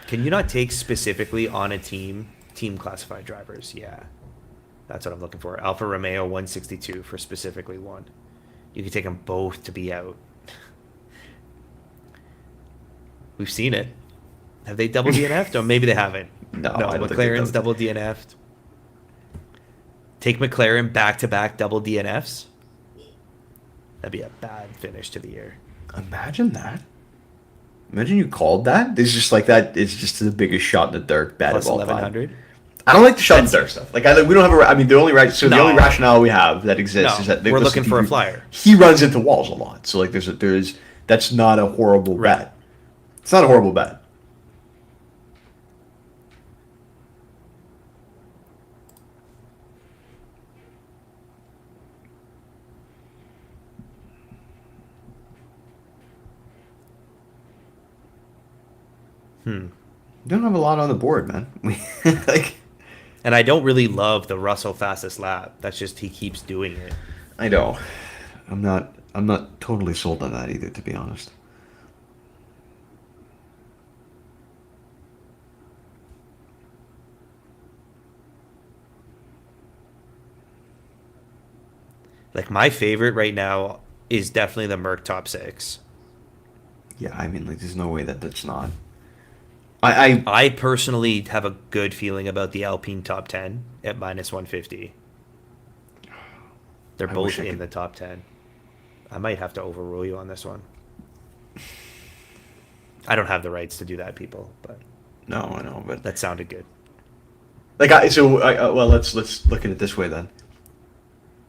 Can you not take specifically on a team classified drivers? Yeah, that's what I'm looking for. Alfa Romeo 162 for specifically one. You could take them both to be out. We've seen it. Have they double DNF'd? Or maybe they haven't. No, No, I don't think McLaren's they've double DNF'd. Take McLaren back-to-back double DNFs. That'd be a bad finish to the year. Imagine that. Imagine you called that. It's just like that. It's just the biggest shot in the dark. Bad Plus of all time. 1100. I don't like the shot in the dark stuff. Like we don't have a. I mean, the only the only rationale we have that exists is that we're looking for a flyer. He runs into walls a lot, so like there's that's not a horrible bet. It's not a horrible bet. You don't have a lot on the board, man. Like, and I don't really love the Russell fastest lap. That's just he keeps doing it. I know. I'm not totally sold on that either, to be honest. Like my favorite right now is definitely the Merc top 6. Yeah, I mean, like, there's no way that's not. I personally have a good feeling about the Alpine top 10 at minus 150. They're both in the top 10. I might have to overrule you on this one. I don't have the rights to do that, people, but no, I know, but that sounded good. Like, well, let's look at it this way then.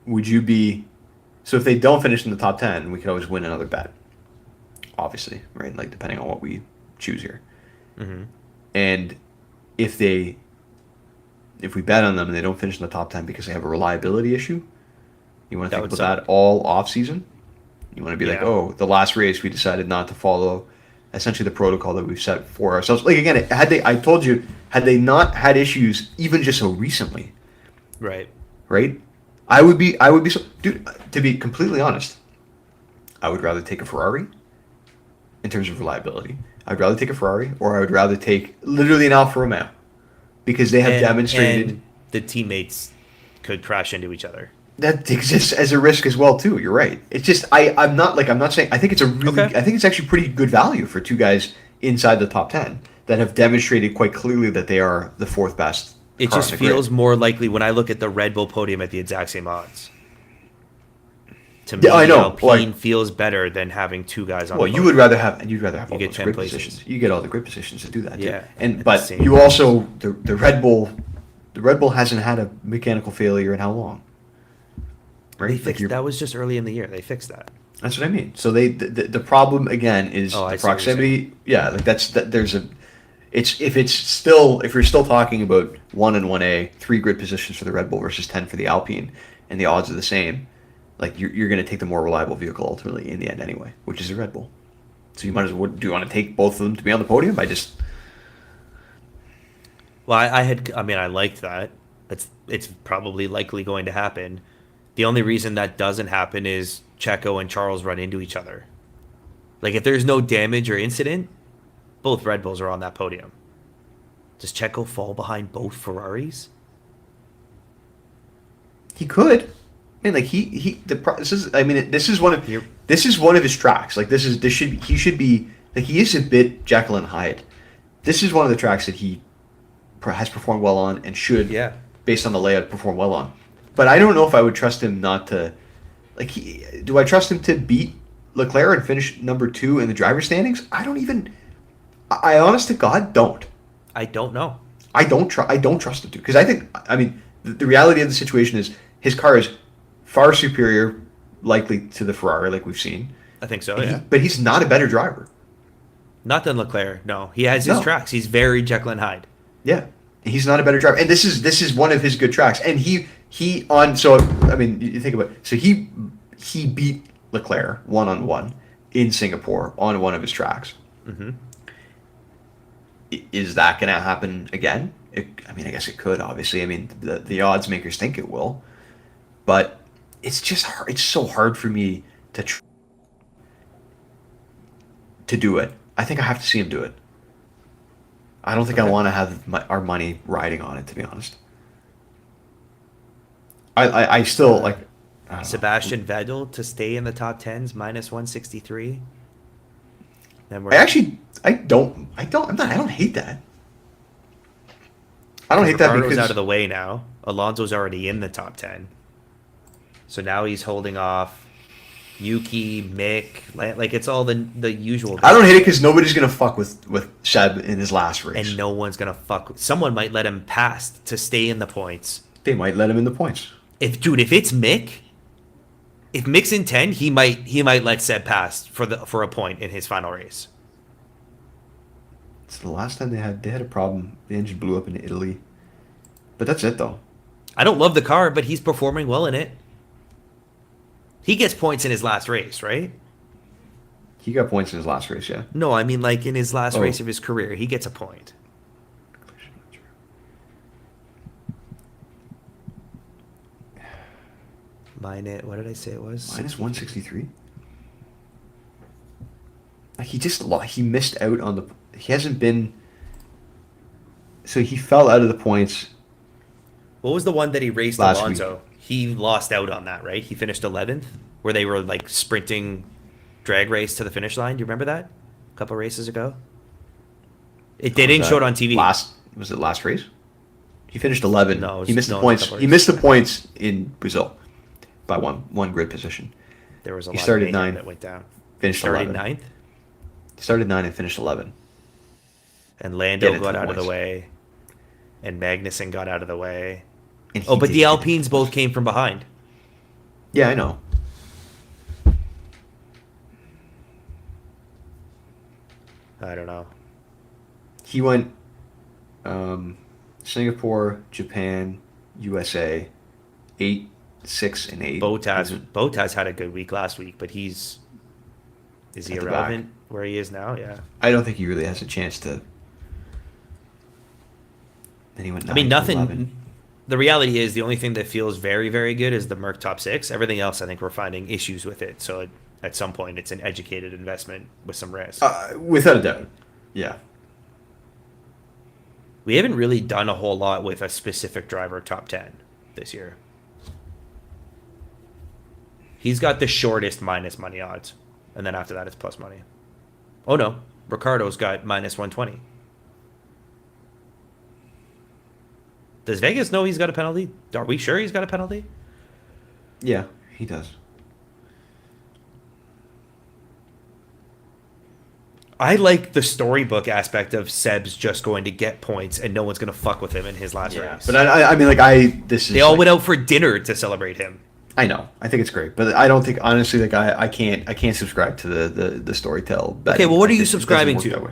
Would you be so if they don't finish in the top 10, we could always win another bet. Obviously, right? Like depending on what we choose here. Mm-hmm. And if we bet on them and they don't finish in the top 10 because they have a reliability issue, you want to think about that all off season. You want to be like, oh, the last race we decided not to follow essentially the protocol that we've set for ourselves. Like again, I told you, had they not had issues even just so recently, right? I would be so, dude. To be completely honest, I would rather take a Ferrari in terms of reliability. I'd rather take a Ferrari, or I would rather take literally an Alfa Romeo, because they have demonstrated and the teammates could crash into each other. That exists as a risk as well too. You're right. It's just I'm not saying I think it's I think it's actually pretty good value for two guys inside the top 10 that have demonstrated quite clearly that they are the fourth best. It just feels more likely when I look at the Red Bull podium at the exact same odds. To me, I know. Alpine feels better than having two guys on. Well, the you'd rather have all get those 10 grid places. positions. You get all the grid positions to do that. Yeah, too. But you also the Red Bull hasn't had a mechanical failure in how long? Right? They fixed, that was just early in the year. They fixed that. That's what I mean. So the problem again is the proximity. Yeah, like there's a. If you're still talking about 1 and 1A, 3 grid positions for the Red Bull versus 10 for the Alpine, and the odds are the same, like you're going to take the more reliable vehicle ultimately in the end anyway, which is the Red Bull. So you might as well. Do you want to take both of them to be on the podium? Well, I liked that. It's probably likely going to happen. The only reason that doesn't happen is Checo and Charles run into each other. Like if there's no damage or incident, both Red Bulls are on that podium. Does Checo fall behind both Ferraris? He could. I mean, like this is one of his tracks. Like he should be like he is a bit Jekyll and Hyde. This is one of the tracks that he has performed well on and should, based on the layout, perform well on. But I don't know if I would trust him not to. Like, do I trust him to beat Leclerc and finish number 2 in the driver's standings? I honest to God don't. I don't know. I don't trust him to, because the reality of the situation is his car is far superior, likely, to the Ferrari, like we've seen. I think so. Yeah. But he's not a better driver. Not than Leclerc. No, he has his tracks. He's very Jekyll and Hyde. Yeah, he's not a better driver, and this is one of his good tracks. And you think about it. So he beat Leclerc 1-on-1 in Singapore on one of his tracks. Mm-hmm. Is that going to happen again? I mean, I guess it could. Obviously, I mean, the odds makers think it will, but it's just hard. It's so hard for me to do it. I think I have to see him do it. I don't think I Okay. want to have our money riding on it, to be honest. I still like. I don't know. Sebastian Vettel to stay in the top 10s minus 163. Then we're I don't hate that. I don't hate that Ricardo's because out of the way now. Alonso's already in the top 10. So now he's holding off Yuki, Mick, like it's all the usual. I don't hate it because nobody's gonna fuck with Seb in his last race, And no one's gonna fuck. Someone might let him pass to stay in the points. they might let him in the points. If it's Mick, if Mick's in 10, he might let Seb pass for a point in his final race. It's the last time they had a problem. The engine blew up in Italy, but that's it though. I don't love the car, but he's performing well in it. He gets points in his last race, right? He got points in his last race, yeah. No, I mean like in his last Oh. race of his career, he gets a point. What did I say it was? Minus 163. Like he missed out on the. He hasn't been. So he fell out of the points. What was the one that he raced Last Alonso? He lost out on that, right? He finished 11th, where they were like sprinting drag race to the finish line. Do you remember that? A couple races ago. They didn't show it on TV. Was it last race? He finished 11. No, it was- he missed no, the it was a points. couple He missed the points in Brazil by one grid position. There was a He lot started of mayhem 9, that went down. Finished Started 11. 9th, He started 9 and finished 11. and Lando Get it to got the out of the points. way, and Magnussen got out of the way. And he Oh, but did the get it. Alpines both came from behind. Yeah, I know. I don't know. He went Singapore, Japan, USA, 8, 6, and 8. Bottas had a good week last week, but is he At the irrelevant where he is now? Yeah. I don't think he really has a chance to. Then he went. I mean, 9 to 11. nothing. The reality is the only thing that feels very, very good is the Merc top 6. Everything else, I think we're finding issues with it. So at some point, it's an educated investment with some risk. Without a doubt. Yeah. We haven't really done a whole lot with a specific driver top 10 this year. He's got the shortest minus money odds. And then after that, it's plus money. Oh, no. Ricardo's got minus 120. Does Vegas know he's got a penalty? Are we sure he's got a penalty? Yeah, he does. I like the storybook aspect of Seb's just going to get points and no one's going to fuck with him in his last race. But I mean, like this is. They all like, went out for dinner to celebrate him. I know. I think it's great, but I don't think honestly, like I can't subscribe to the storytell. Okay, well, what are you It doesn't subscribing work to? that way.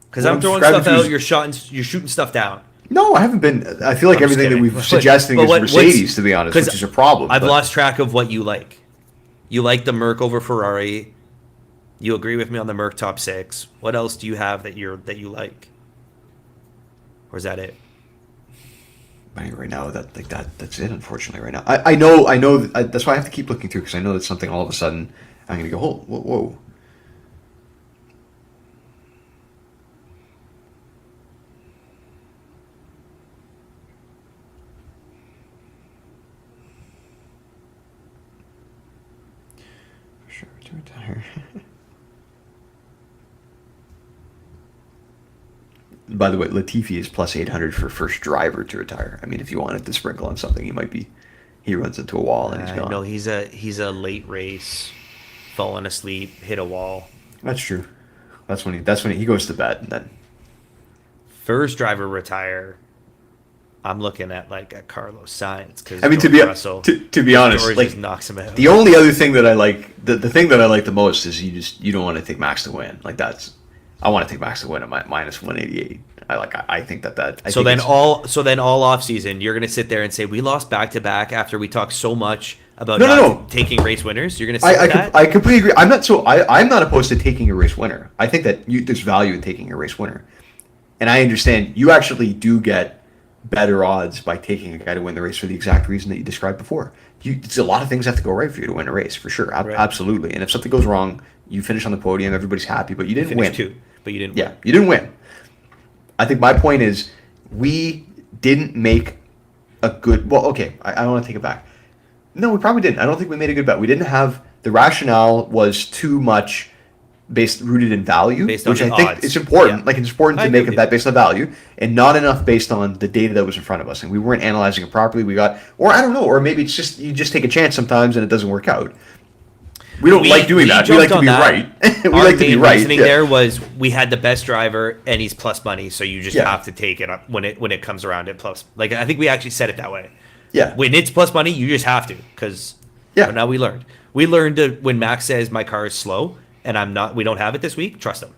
Because What I'm I'm throwing subscribing stuff to out, is- you're shooting stuff down. No, I haven't been. I feel like I'm just everything that kidding. we've But- suggesting but is what's- Mercedes, to be honest, 'cause which is a problem. I've but- lost track of what you like. You like the Merc over Ferrari. You agree with me on the Merc top 6. What else do you have that you like? Or is that it? I mean, right now that's it. Unfortunately, right now, I know that's why I have to keep looking through because I know that something all of a sudden I'm gonna go, whoa. For sure to retire. By the way, Latifi is plus 800 for first driver to retire. I mean, if you wanted to sprinkle on something, he runs into a wall and he's gone. No, he's a late race, falling asleep, hit a wall. That's true. That's when he goes to bed. And then First driver retire. I'm looking at like a Carlos Sainz because I mean, to be honest, George like just knocks him out. the only other thing that I like, the thing that I like the most is you don't want to take Max to win. Like I want to take Max to win at minus 188. I think that. So then all off season, you're gonna sit there and say we lost back to back after we talked so much about No. taking race winners. You're gonna say that. I completely agree. I'm not opposed to taking a race winner. I think that there's value in taking a race winner. And I understand you actually do get better odds by taking a guy to win the race for the exact reason that you described before. It's a lot of things have to go right for you to win a race, for sure. Right. Absolutely. And if something goes wrong, you finish on the podium, everybody's happy, but you didn't win. Two, but you didn't Yeah, win. you didn't win. I think my point is we didn't make a good... Well, okay, I want to take it back. No, we probably didn't. I don't think we made a good bet. We didn't have... The rationale was too much rooted in value, Based on which the I think odds. it's important. Yeah. Like, it's important I to make agree a with bet based on value, and not enough based on the data that was in front of us. And we weren't analyzing it properly. We got... Or I don't know, or maybe it's just... You just take a chance sometimes and it doesn't work out. We don't like doing that. We like to be right. We Our like to be main right. reasoning Yeah. there was we had the best driver and he's plus money, so you just Yeah. have to take it up when it comes around at plus. Like I think we actually said it that way. Yeah. When it's plus money, you just have to because Yeah. now we learned. We learned that when Max says my car is slow and I'm not, we don't have it this week. Trust him.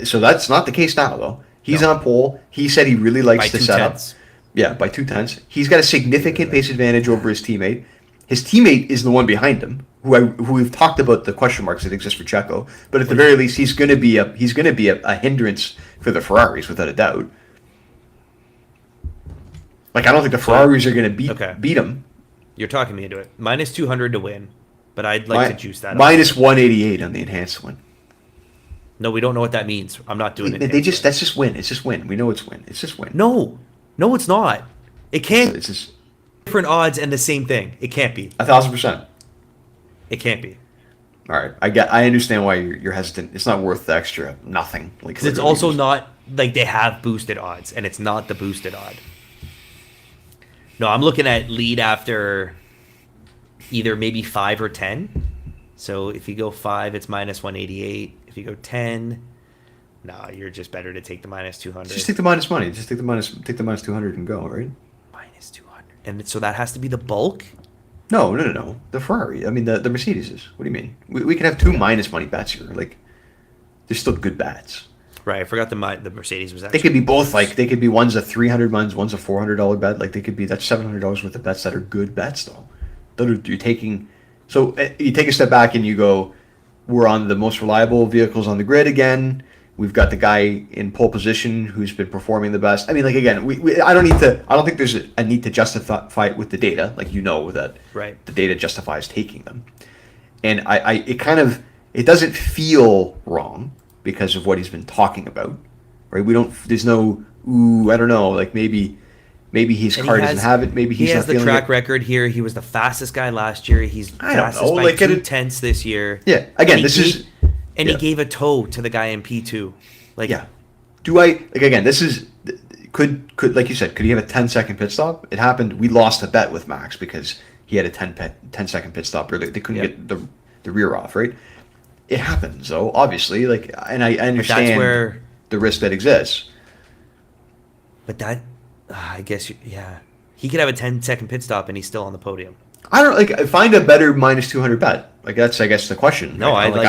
So that's not the case now though. He's on pole. He said he really likes By the setup. 2/10. Yeah, by 2/10. He's got a significant pace advantage over his teammate. His teammate is the one behind him, who we've talked about the question marks that exist for Checo. But at the very least, he's going to be a hindrance for the Ferraris without a doubt. Like I don't think the Ferraris are going to beat him. You're talking me into it. Minus 200 to win, but I'd like to juice that up. Minus 188 on the enhanced one. No, we don't know what that means. I'm not doing it. That's just win. It's just win. We know it's win. It's just win. No, it's not. It can't. It's just Different odds and the same thing. It can't be. 1,000%. It can't be. All right, I understand why you're hesitant. It's not worth the extra nothing. Like Because it's also not like they have boosted odds, and it's not the boosted odd. No, I'm looking at lead after either maybe 5 or 10. So if you go 5, it's minus 188. If you go 10, no, you're just better to take the minus 200. Just take the minus money. Just take the minus 200 and go, right? Minus 200. And so that has to be the bulk? No. The Ferrari. I mean, the Mercedes is. What do you mean? We can have two minus money bets here. Like, they're still good bets. Right, I forgot the Mercedes was They actually... could be both. Like, they could be one's a $300, one's a $400 bet. Like, they could be that's $700 worth of bets that are good bets, though. You're taking. So you take a step back and you go, we're on the most reliable vehicles on the grid again. We've got the guy in pole position who's been performing the best. I mean, like again, I don't think there's a need to justify it with the data. Like that, right? The data justifies taking them, and it doesn't feel wrong because of what he's been talking about, right? There's no I don't know, like maybe his car doesn't have it. Maybe he's he has not the track it. record here. He was the fastest guy last year. He's I don't fastest know, by like 2/10 this year. Yeah, again, he gave a toe to the guy in P2. Like, yeah. This is could like you said, could he have a 10-second pit stop? It happened. We lost a bet with Max because he had a 10-second pit stop. Or they couldn't get the rear off, right? It happens though, obviously. Like, and I understand that's where the risk that exists. But that, I guess, he could have a 10-second pit stop and he's still on the podium. I don't find a better minus 200 bet. Like that's I guess the question. No, right? I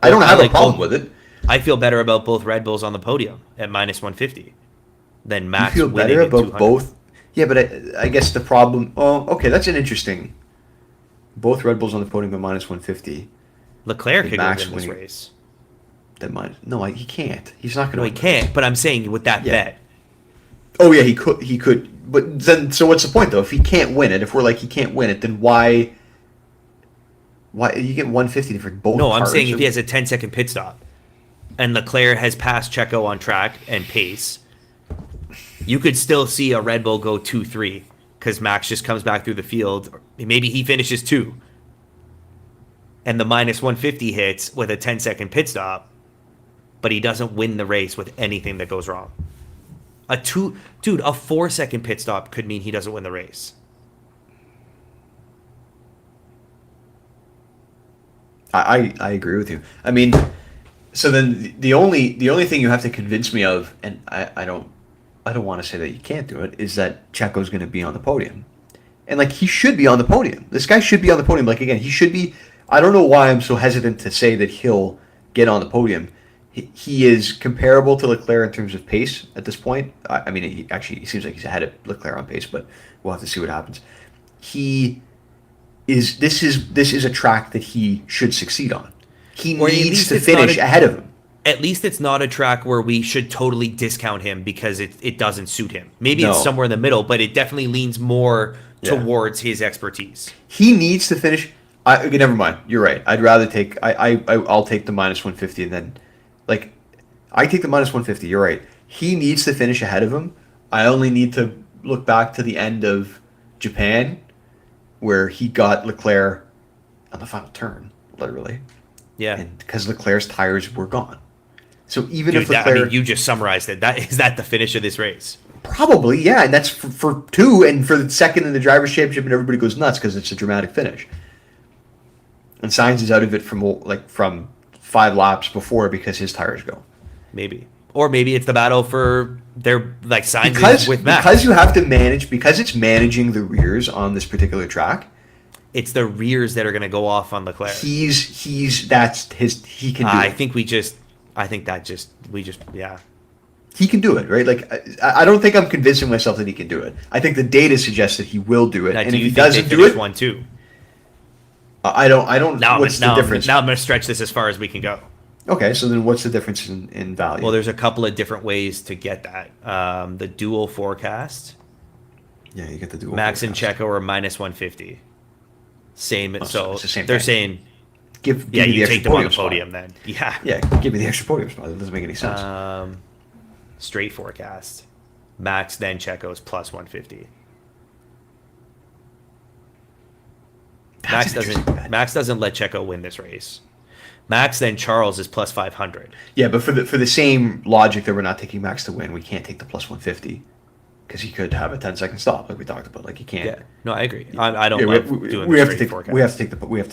don't have a problem with it. I feel better about both Red Bulls on the podium at minus 150 than Max. You feel winning better at about 200. both? Yeah, but I guess the problem. Oh, okay, that's an interesting. Both Red Bulls on the podium at minus 150. Leclerc could Max win this winning. race. He can't. He's not going to. No, he can't. But I'm saying with that bet. Oh yeah, he could. He could. But then, so what's the point though? If he can't win it, if we're like he can't win it, then why? Why you get 150 for both? No, I'm cars? saying if he has a 10-second pit stop, and Leclerc has passed Checo on track and pace, you could still see a Red Bull go 2-3 because Max just comes back through the field. Maybe he finishes 2, and the minus 150 hits with a 10-second pit stop, but he doesn't win the race with anything that goes wrong. A 4-second pit stop could mean he doesn't win the race. I agree with you. I mean, so then the only thing you have to convince me of, and I don't want to say that you can't do it, is that Checo's going to be on the podium, and like he should be on the podium. This guy should be on the podium. Like again, he should be. I don't know why I'm so hesitant to say that he'll get on the podium. He is comparable to Leclerc in terms of pace at this point. I mean, he seems like he's ahead of Leclerc on pace, but we'll have to see what happens. This is a track that he should succeed on. He needs to finish ahead of him. at least it's not a track where we should totally discount him because it doesn't suit him. Maybe No. it's somewhere in the middle, but it definitely leans more Yeah. towards his expertise. He needs to finish. Okay, never mind. You're right. I'd rather take. I'll take the minus 150 and then, like, I take the minus 150. You're right. He needs to finish ahead of him. I only need to look back to the end of Japan, where he got Leclerc on the final turn, literally. Yeah. And because Leclerc's tires were gone. So even Dude, if Leclerc, you just summarized it. Is that the finish of this race? probably, yeah, and that's for two, and for the second in the drivers' championship, and everybody goes nuts because it's a dramatic finish. And Sainz is out of it from 5 laps before because his tires go. Maybe. Or maybe it's the battle for their signs with Max. Because you have to manage, because it's managing the rears on this particular track. It's the rears that are going to go off on Leclerc. He can do it. Yeah. He can do it, right? Like, I don't think I'm convincing myself that he can do it. I think the data suggests that he will do it. Now, And do if you he think doesn't they do finished it, 1-2? I don't. Now, what's the difference? Now I'm going to stretch this as far as we can go. Okay, so then what's the difference in value? Well, there's a couple of different ways to get that. The dual forecast. Yeah, you get the dual. Max and forecast. Checo are minus 150. Same. Oh, so it's the same they're thing. saying, Give yeah, me the you extra take them on the spot. podium then. Yeah. Yeah, give me the extra podium spot. That doesn't make any sense. Straight forecast. Max then Checo's plus 150. That's an interesting bet. Max doesn't let Checo win this race. Max then Charles is plus 500. Yeah, but for the same logic that we're not taking Max to win, we can't take the plus 150 because he could have a 10-second stop, like we talked about. Like, he can't. Yeah. No, I agree. I don't Yeah, love doing the straight forecast. we have to take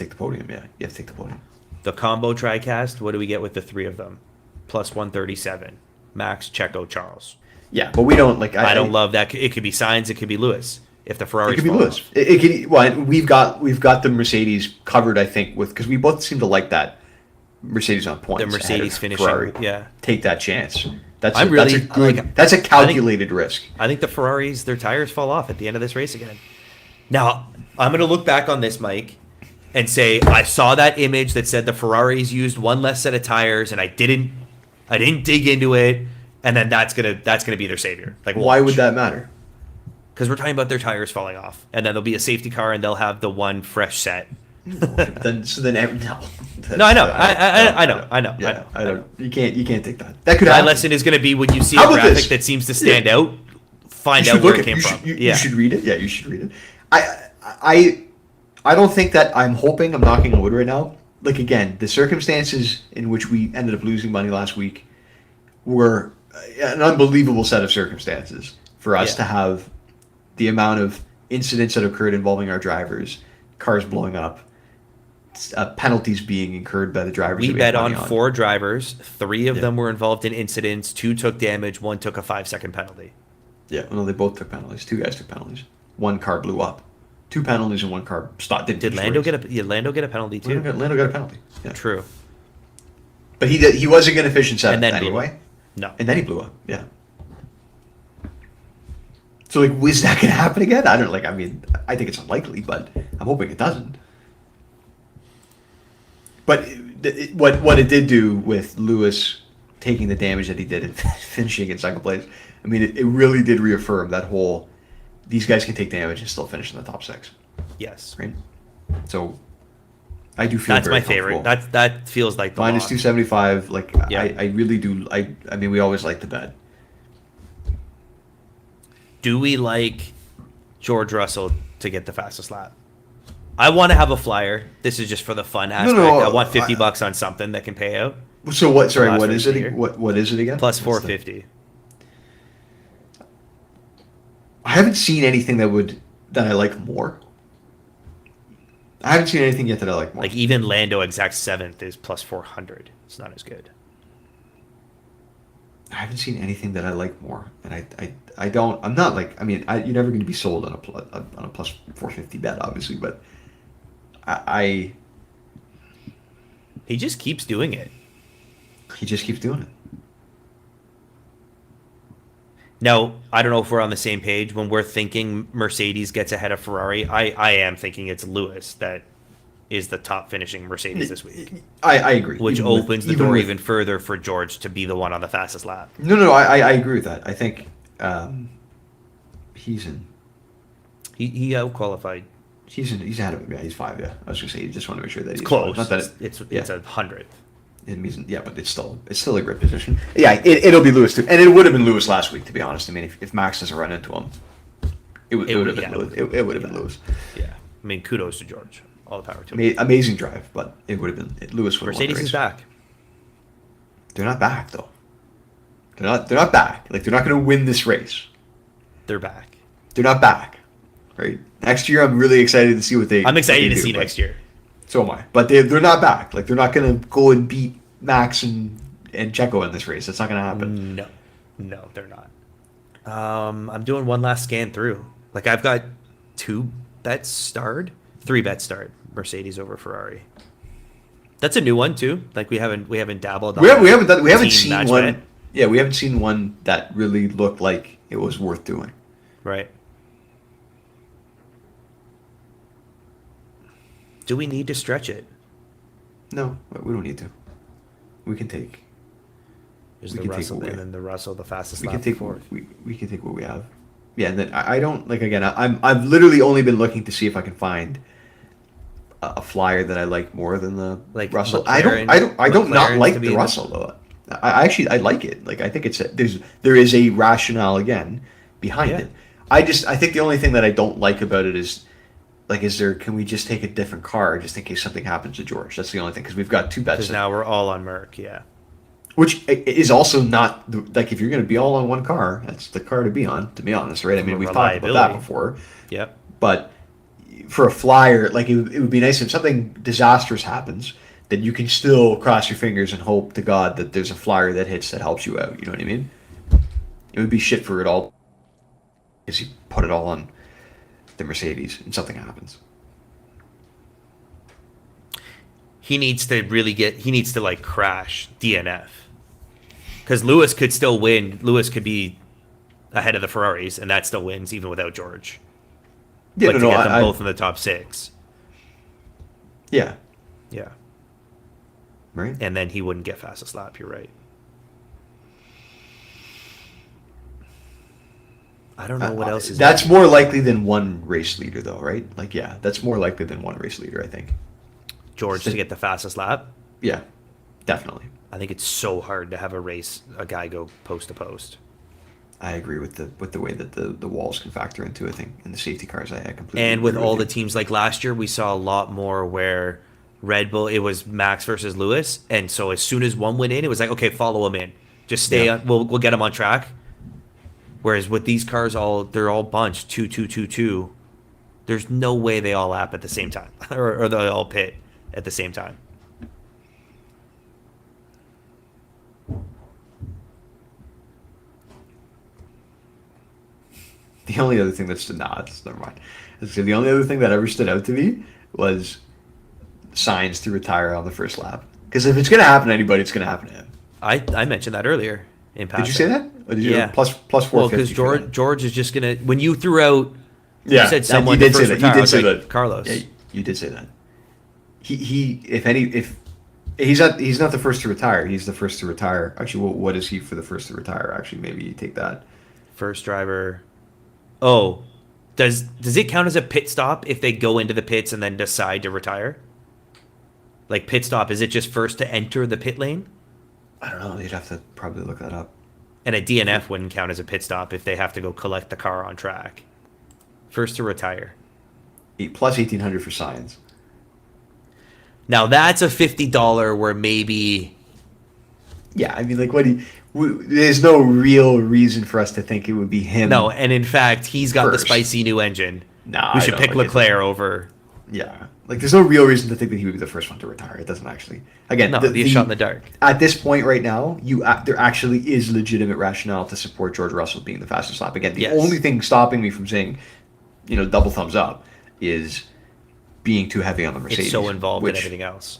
the podium. Yeah, you have to take the podium. The combo TriCast, what do we get with the three of them? Plus 137. Max, Checo, Charles. Yeah, but we don't like. I don't love that. It could be Sainz, it could be Lewis. If the Ferrari's It could be fall Lewis. off. It could. Well, we've got the Mercedes covered, I think, with because we both seem to like that Mercedes on points. The Mercedes ahead of finishing, Ferrari. yeah. Take that chance. That's I'm really- that's a good. like, that's a calculated risk. I think the Ferraris, their tires fall off at the end of this race again. Now, I'm going to look back on this, Mike, and say I saw that image that said the Ferraris used one less set of tires, and I didn't dig into it, and then that's gonna be their savior. Like, Why would that matter? Because we're talking about their tires falling off, and then there'll be a safety car, and they'll have the one fresh set. No. No, I know. I know. Yeah, I don't. You can't take that. That could My happen. lesson is going to be when you see How a about graphic this? that seems to stand out, find You out should where look it at. came You from. should, you should read it. Yeah, you should read it. I don't think that I'm hoping. I'm knocking on wood right now. Like, again, the circumstances in which we ended up losing money last week were an unbelievable set of circumstances for us to have the amount of incidents that occurred involving our drivers, cars blowing up, penalties being incurred by the drivers. We that bet had on money 4 drivers. 3 of Yeah. them were involved in incidents. 2 took damage. 1 took a 5-second penalty. Yeah, no, they both took penalties. 2 guys took penalties. 1 car blew up. 2 penalties and 1 car stopped. Did Lando get a penalty too? Lando got a penalty. Yeah. True. But he wasn't going to finish in 7th And then blew anyway. up. No. And then he blew up. Yeah. So, like, is that going to happen again? I don't I mean, I think it's unlikely, but I'm hoping it doesn't. But what it did do with Lewis taking the damage that he did and finishing in 2nd place, I mean, it really did reaffirm that whole these guys can take damage and still finish in the top 6, Yes. right? So I do feel That's very my favorite. comfortable. That feels like the Minus lock. 275. Like, Yeah. I really do. I mean, we always like to bet. Do we like George Russell to get the fastest lap? I want to have a flyer. This is just for the fun aspect. no, I want $50 on something that can pay out. So what? Sorry, last what race is of it? the year. What is it again? Plus What's the- 450. I haven't seen anything that I like more. I haven't seen anything yet that I like more. Like even Lando exact 7th is plus 400. It's not as good. I haven't seen anything that I like more, and I don't. I'm not like. I mean, you're never going to be sold on a plus 450 bet, obviously, but I He just keeps doing it. he just keeps doing it. Now, I don't know if we're on the same page. When we're thinking Mercedes gets ahead of Ferrari, I am thinking it's Lewis that is the top finishing Mercedes this week, I agree. which Even with- opens the even door with- even further for George to be the one on the fastest lap. No, I agree with that. I think he's in. He out qualified. He's ahead of him. Yeah, he's 5. Yeah, I was gonna say. You just want to make sure that It's he's close. Not that It's yeah. a 100th. Yeah, but it's still a great position. Yeah, it'll be Lewis too, and it would have been Lewis last week, to be honest. I mean, if Max doesn't run into him, it would have been Lewis. It would have been Lewis. Yeah, I mean, kudos to George. All the power to him. Amazing drive, but it would have been Lewis. Mercedes is back. They're not back though. They're not back. Like they're not going to win this race. They're back. They're not back. Right. Next year, I'm really excited to see what they. I'm excited what they to do, see but next year. So am I. But they're not back. Like they're not going to go and beat Max and Checo in this race. That's not going to happen. No, they're not. I'm doing one last scan through. Like I've got 2 bets starred, 3 bets starred. Mercedes over Ferrari. That's a new one too. Like we haven't dabbled. We haven't team seen match one. bet. Yeah, we haven't seen one that really looked like it was worth doing. Right. Do we need to stretch it? No, we don't need to. We can take. There's We the can take Russell what we and have. then the Russell, the fastest We lap can take forward. we can take what we have. Yeah, and then I don't like again. I've literally only been looking to see if I can find a flyer that I like more than the Like Russell. McLaren- I don't not McLaren's like to be the in Russell though. I like it. Like I think there is a rationale again behind Yeah. it. I think the only thing that I don't like about it is like can we just take a different car just in case something happens to George? That's the only thing because we've got 2 bets. Because now we're all on Merc. Yeah. Which is also not like if you're going to be all on one car, that's the car to be on. To be honest, right? I mean, we've talked about that Reliability. before. Yep. But for a flyer, like it would be nice if something disastrous happens, then you can still cross your fingers and hope to God that there's a flyer that hits that helps you out. You know what I mean? It would be shit for it all if you put it all on the Mercedes and something happens. He needs to like crash DNF. Because Lewis could still win. Lewis could be ahead of the Ferraris, and that still wins even without George. Yeah, But to get them both in the top 6. Yeah, Yeah. right. And then he wouldn't get fastest lap. You're right. I don't know what else is. That's more likely than one race leader, though, right? Like, yeah, that's more likely than one race leader, I think. George to get the fastest lap. Yeah, definitely. I think it's so hard to have a guy go post to post. I agree with the way that the walls can factor into a thing in the safety cars. I completely And with agree all the you. teams, like last year, we saw a lot more where Red Bull, it was Max versus Lewis, and so as soon as one went in, it was like, okay, follow him in, just stay Yeah. on. We'll get him on track. Whereas with these cars, they're all bunched 2. There's no way they all lap at the same time, or they all pit at the same time. The only other thing never mind. So the only other thing that ever stood out to me was signs to retire on the first lap. Because if it's going to happen to anybody, it's going to happen to him. I mentioned that earlier in passing. Did you say that? Or did you Yeah. plus 450? Well, because George is just gonna. When you threw out, Yeah, you said someone you did to say first that. retire, You I did was say like, that. Carlos. Yeah, you did say that. If he's not the first to retire. He's the first to retire. Actually, what is he for the first to retire? Actually, maybe you take that. First driver. Oh, does it count as a pit stop if they go into the pits and then decide to retire? Like pit stop, is it just first to enter the pit lane? I don't know. You'd have to probably look that up. And a DNF wouldn't count as a pit stop if they have to go collect the car on track. First to retire. Plus 1,800 for signs. Now that's a $50 where maybe. Yeah, I mean, like, there's no real reason for us to think it would be him. No, and in fact, he's got First. the spicy new engine. Nah, we I should don't pick like it. Leclerc over. Yeah, like there's no real reason to think that he would be the first one to retire. It doesn't actually. Again, No, be a shot in the dark. At this point right now, there actually is legitimate rationale to support George Russell being the fastest lap. Again, the Yes. only thing stopping me from saying, double thumbs up, is being too heavy on the Mercedes. It's so involved in which everything else.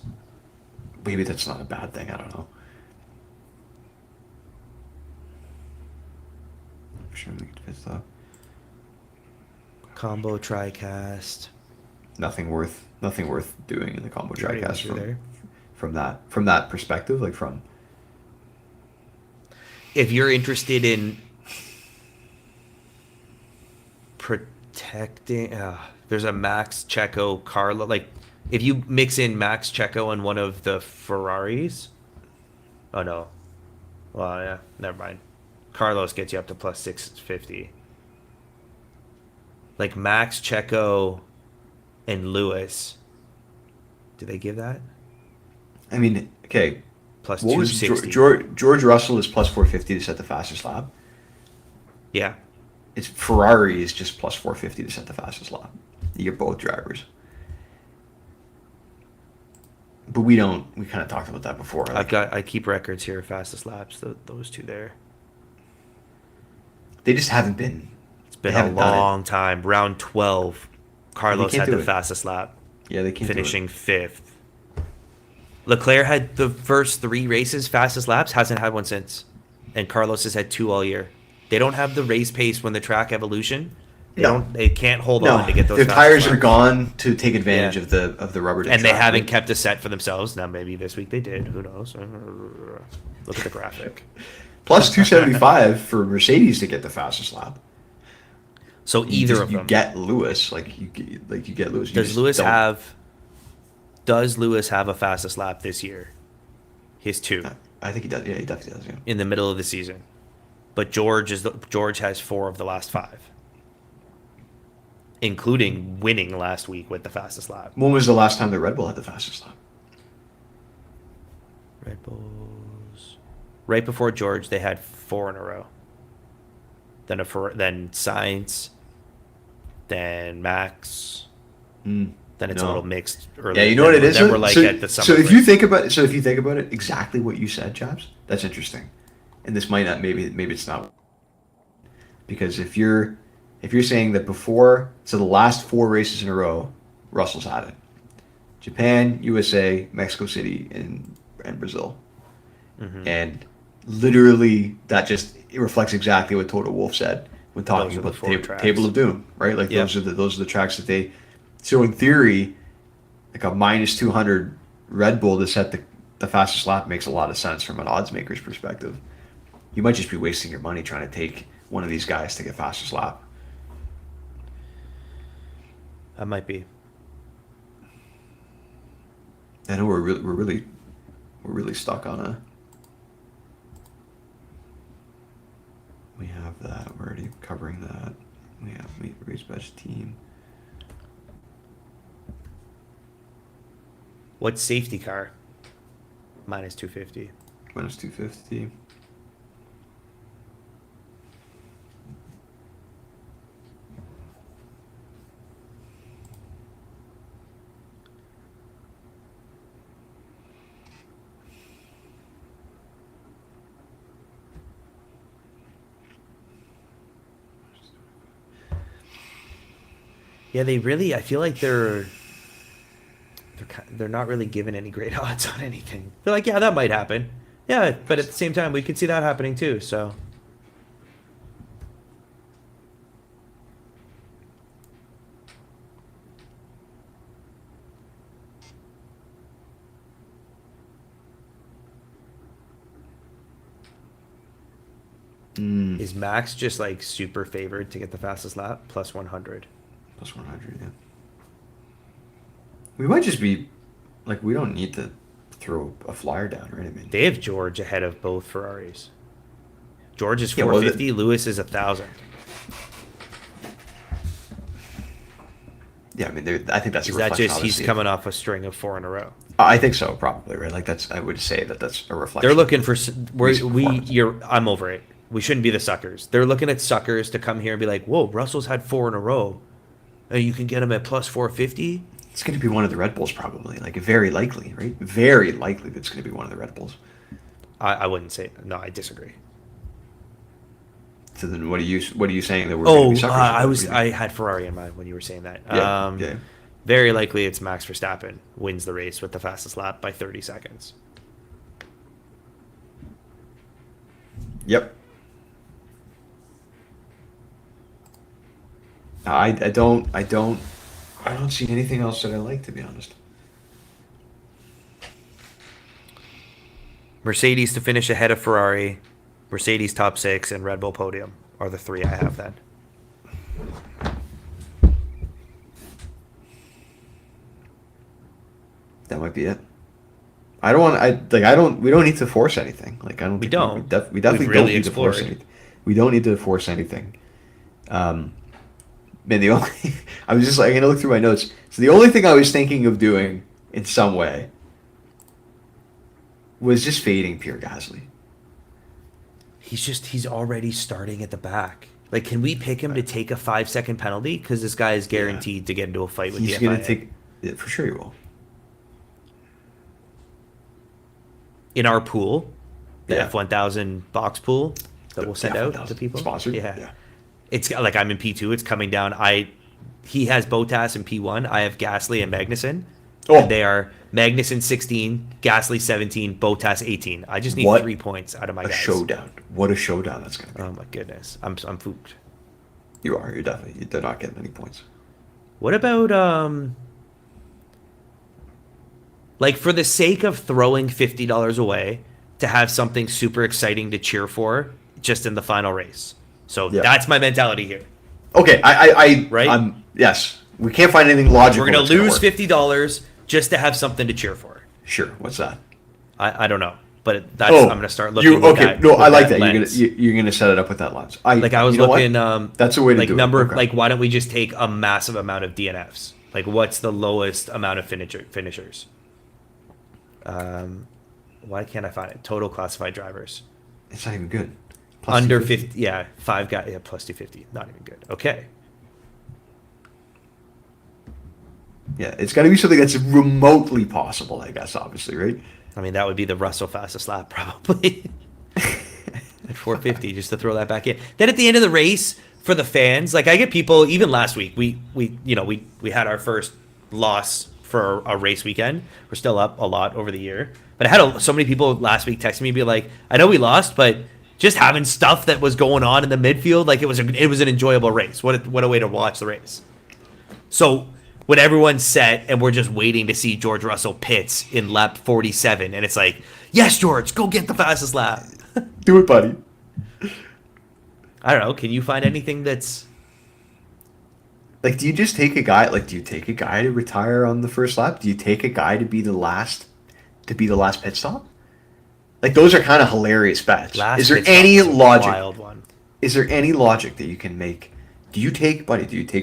Maybe that's not a bad thing. I don't know. For sure, we could pit stop. Combo TriCast. nothing worth doing in the combo You already went cast through there. from that perspective, like from If you're interested in protecting, there's a Max Checo Carlo. Like, if you mix in Max Checo and one of the Ferraris, oh no, well yeah, never mind. Carlos gets you up to plus 650. Like Max Checo and Lewis, do they give that? I mean, okay, Plus what was 260. George Russell is plus 450 to set the fastest lap. Yeah. It's Ferrari is just plus 450 to set the fastest lap. You get both drivers. But we kind of talked about that before. Like, I keep records here, fastest laps, those two there. they just haven't been. It's been a long time. Round 12, Carlos had the fastest lap. Yeah, they can't finishing fifth. Leclerc had the first 3 races fastest laps, hasn't had one since. And Carlos has had 2 all year. They don't have the race pace when the track evolution. They can't hold on to get those. Their tires are gone to take advantage of the rubber. And they haven't kept a set for themselves. Now maybe this week they did. Who knows? Look at the graphic. Plus 275 for Mercedes to get the fastest lap. So either of them. You get Lewis, you get Lewis. Does Lewis have a fastest lap this year? His 2. I think he does. Yeah, he definitely does. Yeah. In the middle of the season, but George has 4 of the last 5, including winning last week with the fastest lap. When was the last time that Red Bull had the fastest lap? Red Bulls, right before George, they had 4 in a row. Then Sainz, then Max. Then it's a little mixed. Yeah, you know what it is. Then we're at the summer. So if you think about it, exactly what you said, Chaps, that's interesting. And this might not. Maybe it's not. Because if you're saying that before, so the last 4 races in a row, Russell's had it. Japan, USA, Mexico City, and Brazil. Mm-hmm. And literally, it reflects exactly what Toto Wolff said when talking about the Table of Doom, right? Like those are the tracks that they. So in theory, like a minus 200 Red Bull to set the fastest lap makes a lot of sense from an odds maker's perspective. You might just be wasting your money trying to take one of these guys to get fastest lap. That might be. I know we're really stuck on a. We have that. We're already covering that. We have race best team. What's safety car? Minus 250. Minus 250. Yeah, I feel like they're not really given any great odds on anything. They're like, yeah, that might happen. Yeah, but at the same time, we could see that happening too, so. Is Max just like super favored to get the fastest lap? Plus 100. Plus 100, yeah. We might just be, we don't need to throw a flyer down or anything. They have George ahead of both Ferraris. George is 450, Lewis is 1,000. Yeah, I mean, I think that's a reflection. Is that just he's coming off a string of 4 in a row? I think so, probably, right? I would say that's a reflection. They're looking for I'm over it. We shouldn't be the suckers. They're looking at suckers to come here and be like, "Whoa, Russell's had 4 in a row. And you can get him at plus 450." It's going to be one of the Red Bulls, probably. Very likely, right? Very likely that it's going to be one of the Red Bulls. I wouldn't say no. I disagree. So then, what are you saying that we're? Going to be suckers I had Ferrari in mind when you were saying that. Yeah. Very likely, it's Max Verstappen wins the race with the fastest lap by 30 seconds. Yep. I don't I don't see anything else that I like, to be honest. Mercedes to finish ahead of Ferrari, Mercedes top 6, and Red Bull podium are the 3 I have then. That might be it. I don't want. I don't. We don't need to force anything. Like I don't. We think don't. We definitely We've don't really need to force explored. anything. We don't need to force anything. Man, the only I was just like gonna look through my notes. So the only thing I was thinking of doing in some way was just fading Pierre Gasly. He's already starting at the back. Like, can we pick him to take a 5-second penalty? Because this guy is guaranteed to get into a fight with He's the gonna FIA. take. Yeah, for sure, he will. In our pool, the Yeah. F1000 box pool that we'll send out F1000 to people. sponsored. Yeah. It's like I'm in P2. It's coming down. He has Bottas in P1. I have Gasly and Magnussen. Oh. And they are Magnussen 16, Gasly 17, Bottas 18. I just need What 3 points out of my A guys. showdown! What a showdown that's gonna be. Oh my goodness, I'm fooked. You are. You're definitely. They're not getting any points. What about like for the sake of throwing $50 away to have something super exciting to cheer for just in the final race? So Yeah. that's my mentality here. Okay, Right? Yes, we can't find anything logical. We're gonna that's lose work. $50 just to have something to cheer for. Sure. What's that? I don't know, but that's I'm gonna start looking. You with okay? that, No, with I like that. lens. You're gonna set it up with that lens. Like I was you know what? looking. That's a way to like do number. it. Okay. Like why don't we just take a massive amount of DNFs? Like what's the lowest amount of finishers? Why can't I find it? Total classified drivers. It's not even good. Plus Under 250. 50, yeah, 5 guys, yeah, plus 250. Not even good. Okay. Yeah, it's got to be something that's remotely possible. I guess, obviously, right? I mean, that would be the Russell fastest lap, probably. At 450, just to throw that back in. Then at the end of the race, for the fans, like I get people, even last week, we had our first loss for a race weekend. We're still up a lot over the year. But I had so many people last week text me, be like, I know we lost, but just having stuff that was going on in the midfield, like it was an enjoyable race. What a way to watch the race. So when everyone's set and we're just waiting to see George Russell pits in lap 47, and it's like, yes, George, go get the fastest lap. Do it, buddy. I don't know. Can you find anything that's Like, do you just take a guy? Like, do you take a guy to retire on the first lap? Do you take a guy to be the last pit stop? Like, those are kind of hilarious bets. last? Is there pit stop any is a logic? Wild one. Is there any logic that you can make? Do you take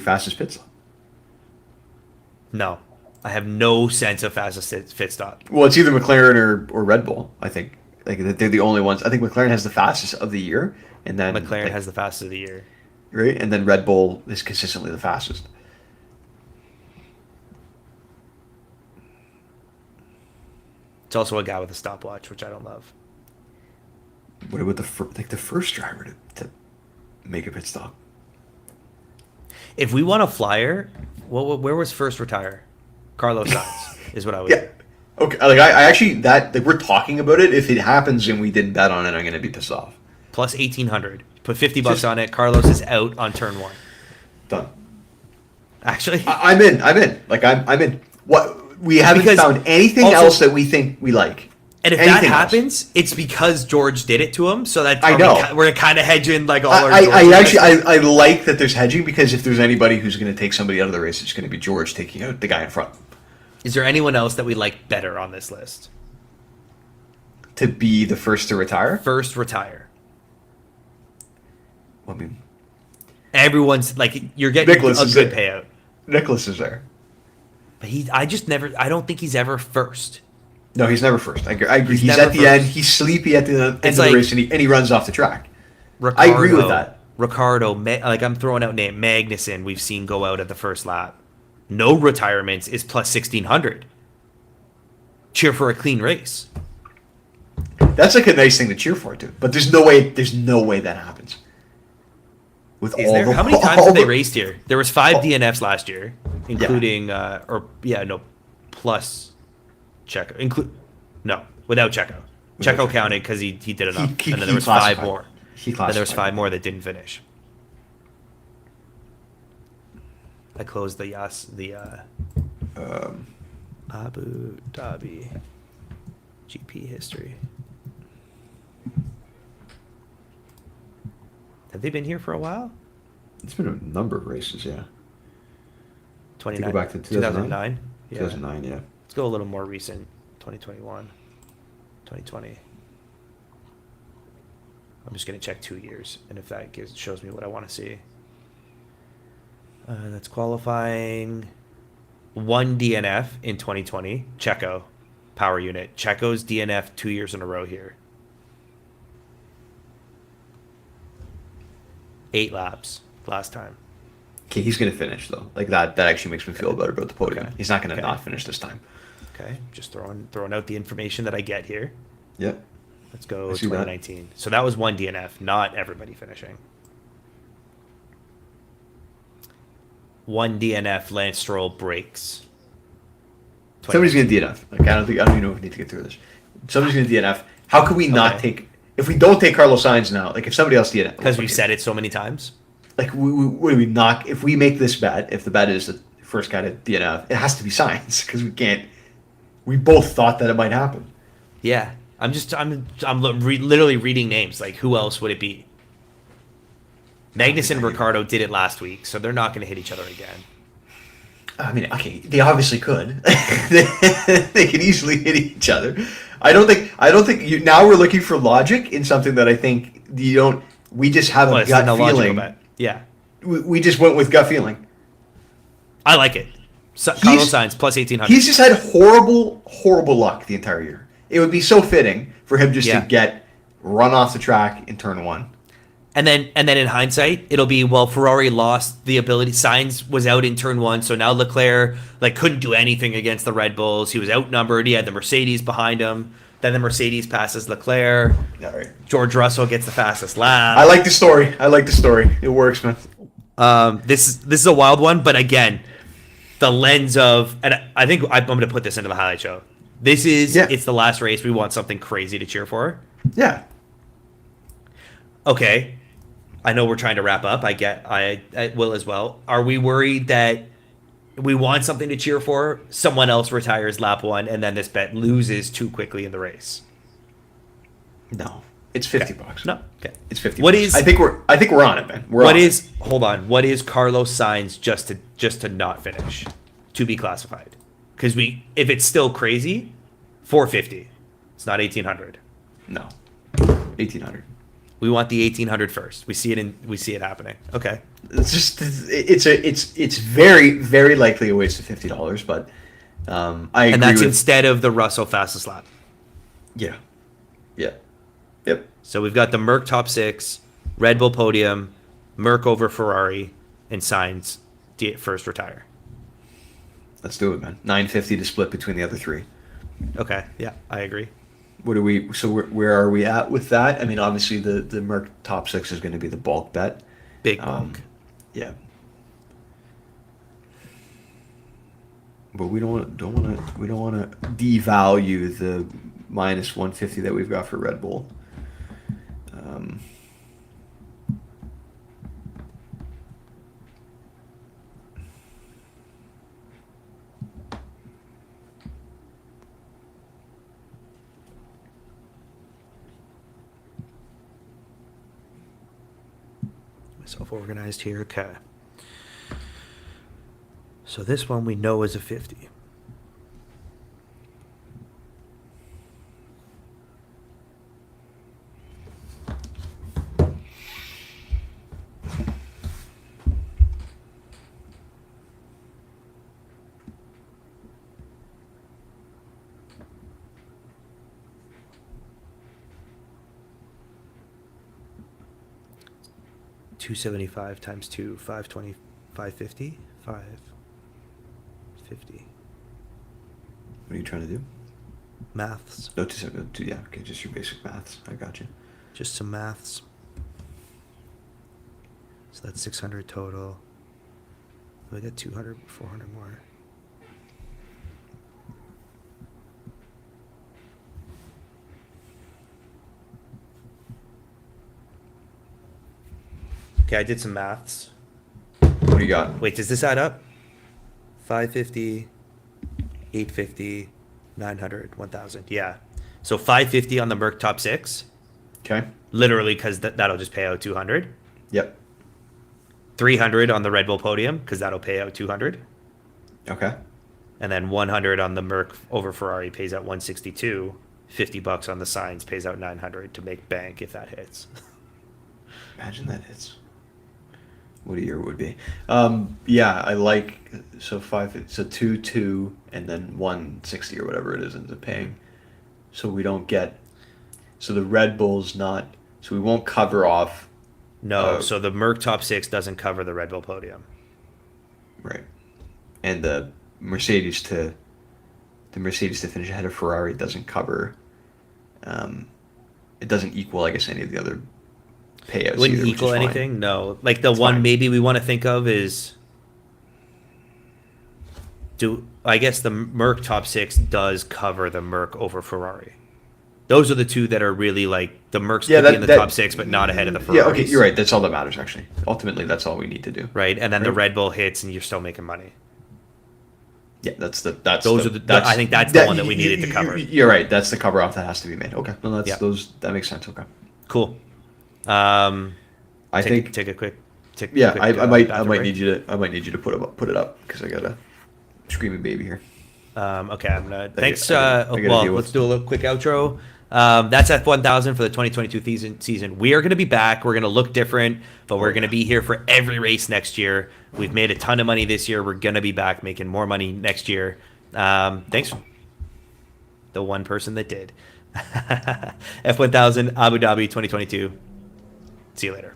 fastest pit stop? No, I have no sense of fastest pit stop. Well, it's either McLaren or Red Bull. I think like they're the only ones. I think McLaren has the fastest of the year, and then McLaren has the fastest of the year. right, and then Red Bull is consistently the fastest. It's also a guy with a stopwatch, which I don't love. What about the first driver to make a pit stop? If we want a flyer, where was first retire? Carlos Sainz is what I would Yeah. do. Okay. Like I actually that like we're talking about it. If it happens and we didn't bet on it, I'm gonna be pissed off. Plus 1,800. Put $50 Just- on it. Carlos is out on turn 1. Done. Actually, I'm in. Like I'm in. What we haven't Because found anything also- else that we think we like. and if Anything that else. happens, it's because George did it to him. So that I know. we're kind of hedging like all our. I George actually bets. I like that there's hedging because if there's anybody who's going to take somebody out of the race, it's going to be George taking out the guy in front Is there anyone else that we like better on this list? to be the first to retire. First retire. I mean, Everyone's like you're getting Nicholas a is good there. payout, Nicholas is there. but I don't think he's ever first. No, he's never first. I agree. He's never at the end. first. He's sleepy at the end of It's the like- race, and he runs off the track. Ricardo, I agree with that. Ricardo, like I'm throwing out name Magnussen. We've seen go out at the first lap. No retirements is plus 1,600. Cheer for a clean race. That's like a nice thing to cheer for too. But there's no way. There's no way that happens. With Is all there? the How many times all have they the- raced here? There was 5 DNFs last year, including plus Checo. Without Checo. Without Checo Checo. counted because he did enough, He and then there was 5 classified. more. He Then there was classified. 5 more that didn't finish. I closed the Abu Dhabi GP history. Have they been here for a while? It's been a number of races, yeah. 29, go back to 2009? Yeah. 2009, yeah. Let's go a little more recent. 2021, 2020. I'm just going to check 2 years, and if that shows me what I want to see. That's qualifying. 1 DNF in 2020. Checo, power unit. Checo's DNF 2 years in a row here. 8 laps last time. Okay, he's going to finish, though. Like, that actually makes me feel better about the podium. Okay. He's not going to Okay. not finish this time. Okay, just throwing out the information that I get here. Yep. Let's go I see that. 2019. So that was 1 DNF, not everybody finishing. 1 DNF, Lance Stroll breaks. Somebody's going to DNF. Like, I don't even know if we need to get through this. Somebody's going to DNF. How could we not take... If we don't take Carlos Sainz now, like, if somebody else DNF... Because we've said it so many times. Like, what do we knock? If we make this bet, if the bet is the first guy to DNF, it has to be Sainz, because we can't... We both thought that it might happen. Yeah. I'm literally reading names. Like, who else would it be? Magnus and Ricardo did it last week, so they're not going to hit each other again. I mean, okay, they obviously could. They could easily hit each other. I don't think now we're looking for logic in something that I think you don't. We just have a gut feeling. Bet. Yeah, we just went with gut feeling. I like it. Carlos Sainz plus 1800. He's just had horrible luck the entire year. It would be so fitting for him just to get run off the track in turn 1. And then in hindsight, it'll be, well, Ferrari lost the ability. Sainz was out in turn 1, so now Leclerc couldn't do anything against the Red Bulls. He was outnumbered. He had the Mercedes behind him. Then the Mercedes passes Leclerc. All right. George Russell gets the fastest lap. I like the story. It works, man. This is a wild one, but again, the lens of, and I think I'm going to put this into the highlight show. It's the last race. We want something crazy to cheer for. Yeah. Okay. I know we're trying to wrap up. I will as well. Are we worried that we want something to cheer for? Someone else retires lap 1, and then this bet loses too quickly in the race. No, it's $50. No, okay. It's $50. What is? I think we're on it, man. Hold on. What is Carlos Sainz just to not finish, to be classified? Because if it's still crazy, 450. It's not 1800. No, 1800. We want the 1800 first. We see it happening. Okay. It's very, very likely a waste of $50, but I agree. And that's instead of the Russell fastest lap. Yeah. Yep. So we've got the Merc top 6, Red Bull podium, Merc over Ferrari, and Sainz first retire. Let's do it, man. 950 to split between the other 3. Okay. Yeah, I agree. What are we? So where are we at with that? I mean, obviously the Merc top 6 is going to be the bulk bet. Big bulk. Yeah. But we don't want to devalue the minus 150 that we've got for Red Bull. Self-organized here. Okay. So this one we know is a 50. $275 times 2, 520, 550, 550. What are you trying to do? Maths. No, yeah. Okay, just your basic maths. I got you. Just some maths. So that's 600 total. We got 200, 400 more. Okay, I did some maths. What do you got? Wait, does this add up? 550, 850, 900, 1000. Yeah. So 550 on the Merc top 6. Okay. Literally, because that'll just pay out 200. Yep. 300 on the Red Bull podium, because that'll pay out 200. Okay. And then 100 on the Merc over Ferrari pays out 162. $50 on the signs pays out 900 to make bank if that hits. Imagine that hits. What a year it would be. Yeah, I like so 2, and then 160 or whatever it is ends up paying. So we don't get. So the Red Bull's not. So we won't cover off. No, so the Merc top 6 doesn't cover the Red Bull podium. Right. And the Mercedes to finish ahead of Ferrari doesn't cover. It doesn't equal, I guess, any of the other payouts. Wouldn't either, equal anything. Fine. No, like the It's one fine. maybe we want to think of is. I guess the Merc top 6 does cover the Merc over Ferrari. Those are the two that are really like the Mercs could be in the top 6, but not ahead of the Ferraris. Yeah, okay, you're right. That's all that matters, actually. Ultimately, that's all we need to do. Right, and then the Right. Red Bull hits, and you're still making money. Yeah, I think that's the one that we needed to cover. You're right. That's the cover off that has to be made. Okay, well, that's Yeah. that makes sense. Okay, Cool. I think take a quick. yeah, quick, I bathroom might break. need you to put it up because I got a screaming baby here. Okay, I'm gonna. Thanks. I gotta deal with- Let's do a little quick outro. That's F1000 for the 2022 season. We are going to be back. We're going to look different, but we're going to be here for every race next year. We've made a ton of money this year. We're going to be back making more money next year. Thanks, the one person that did. F1000 Abu Dhabi 2022. See you later.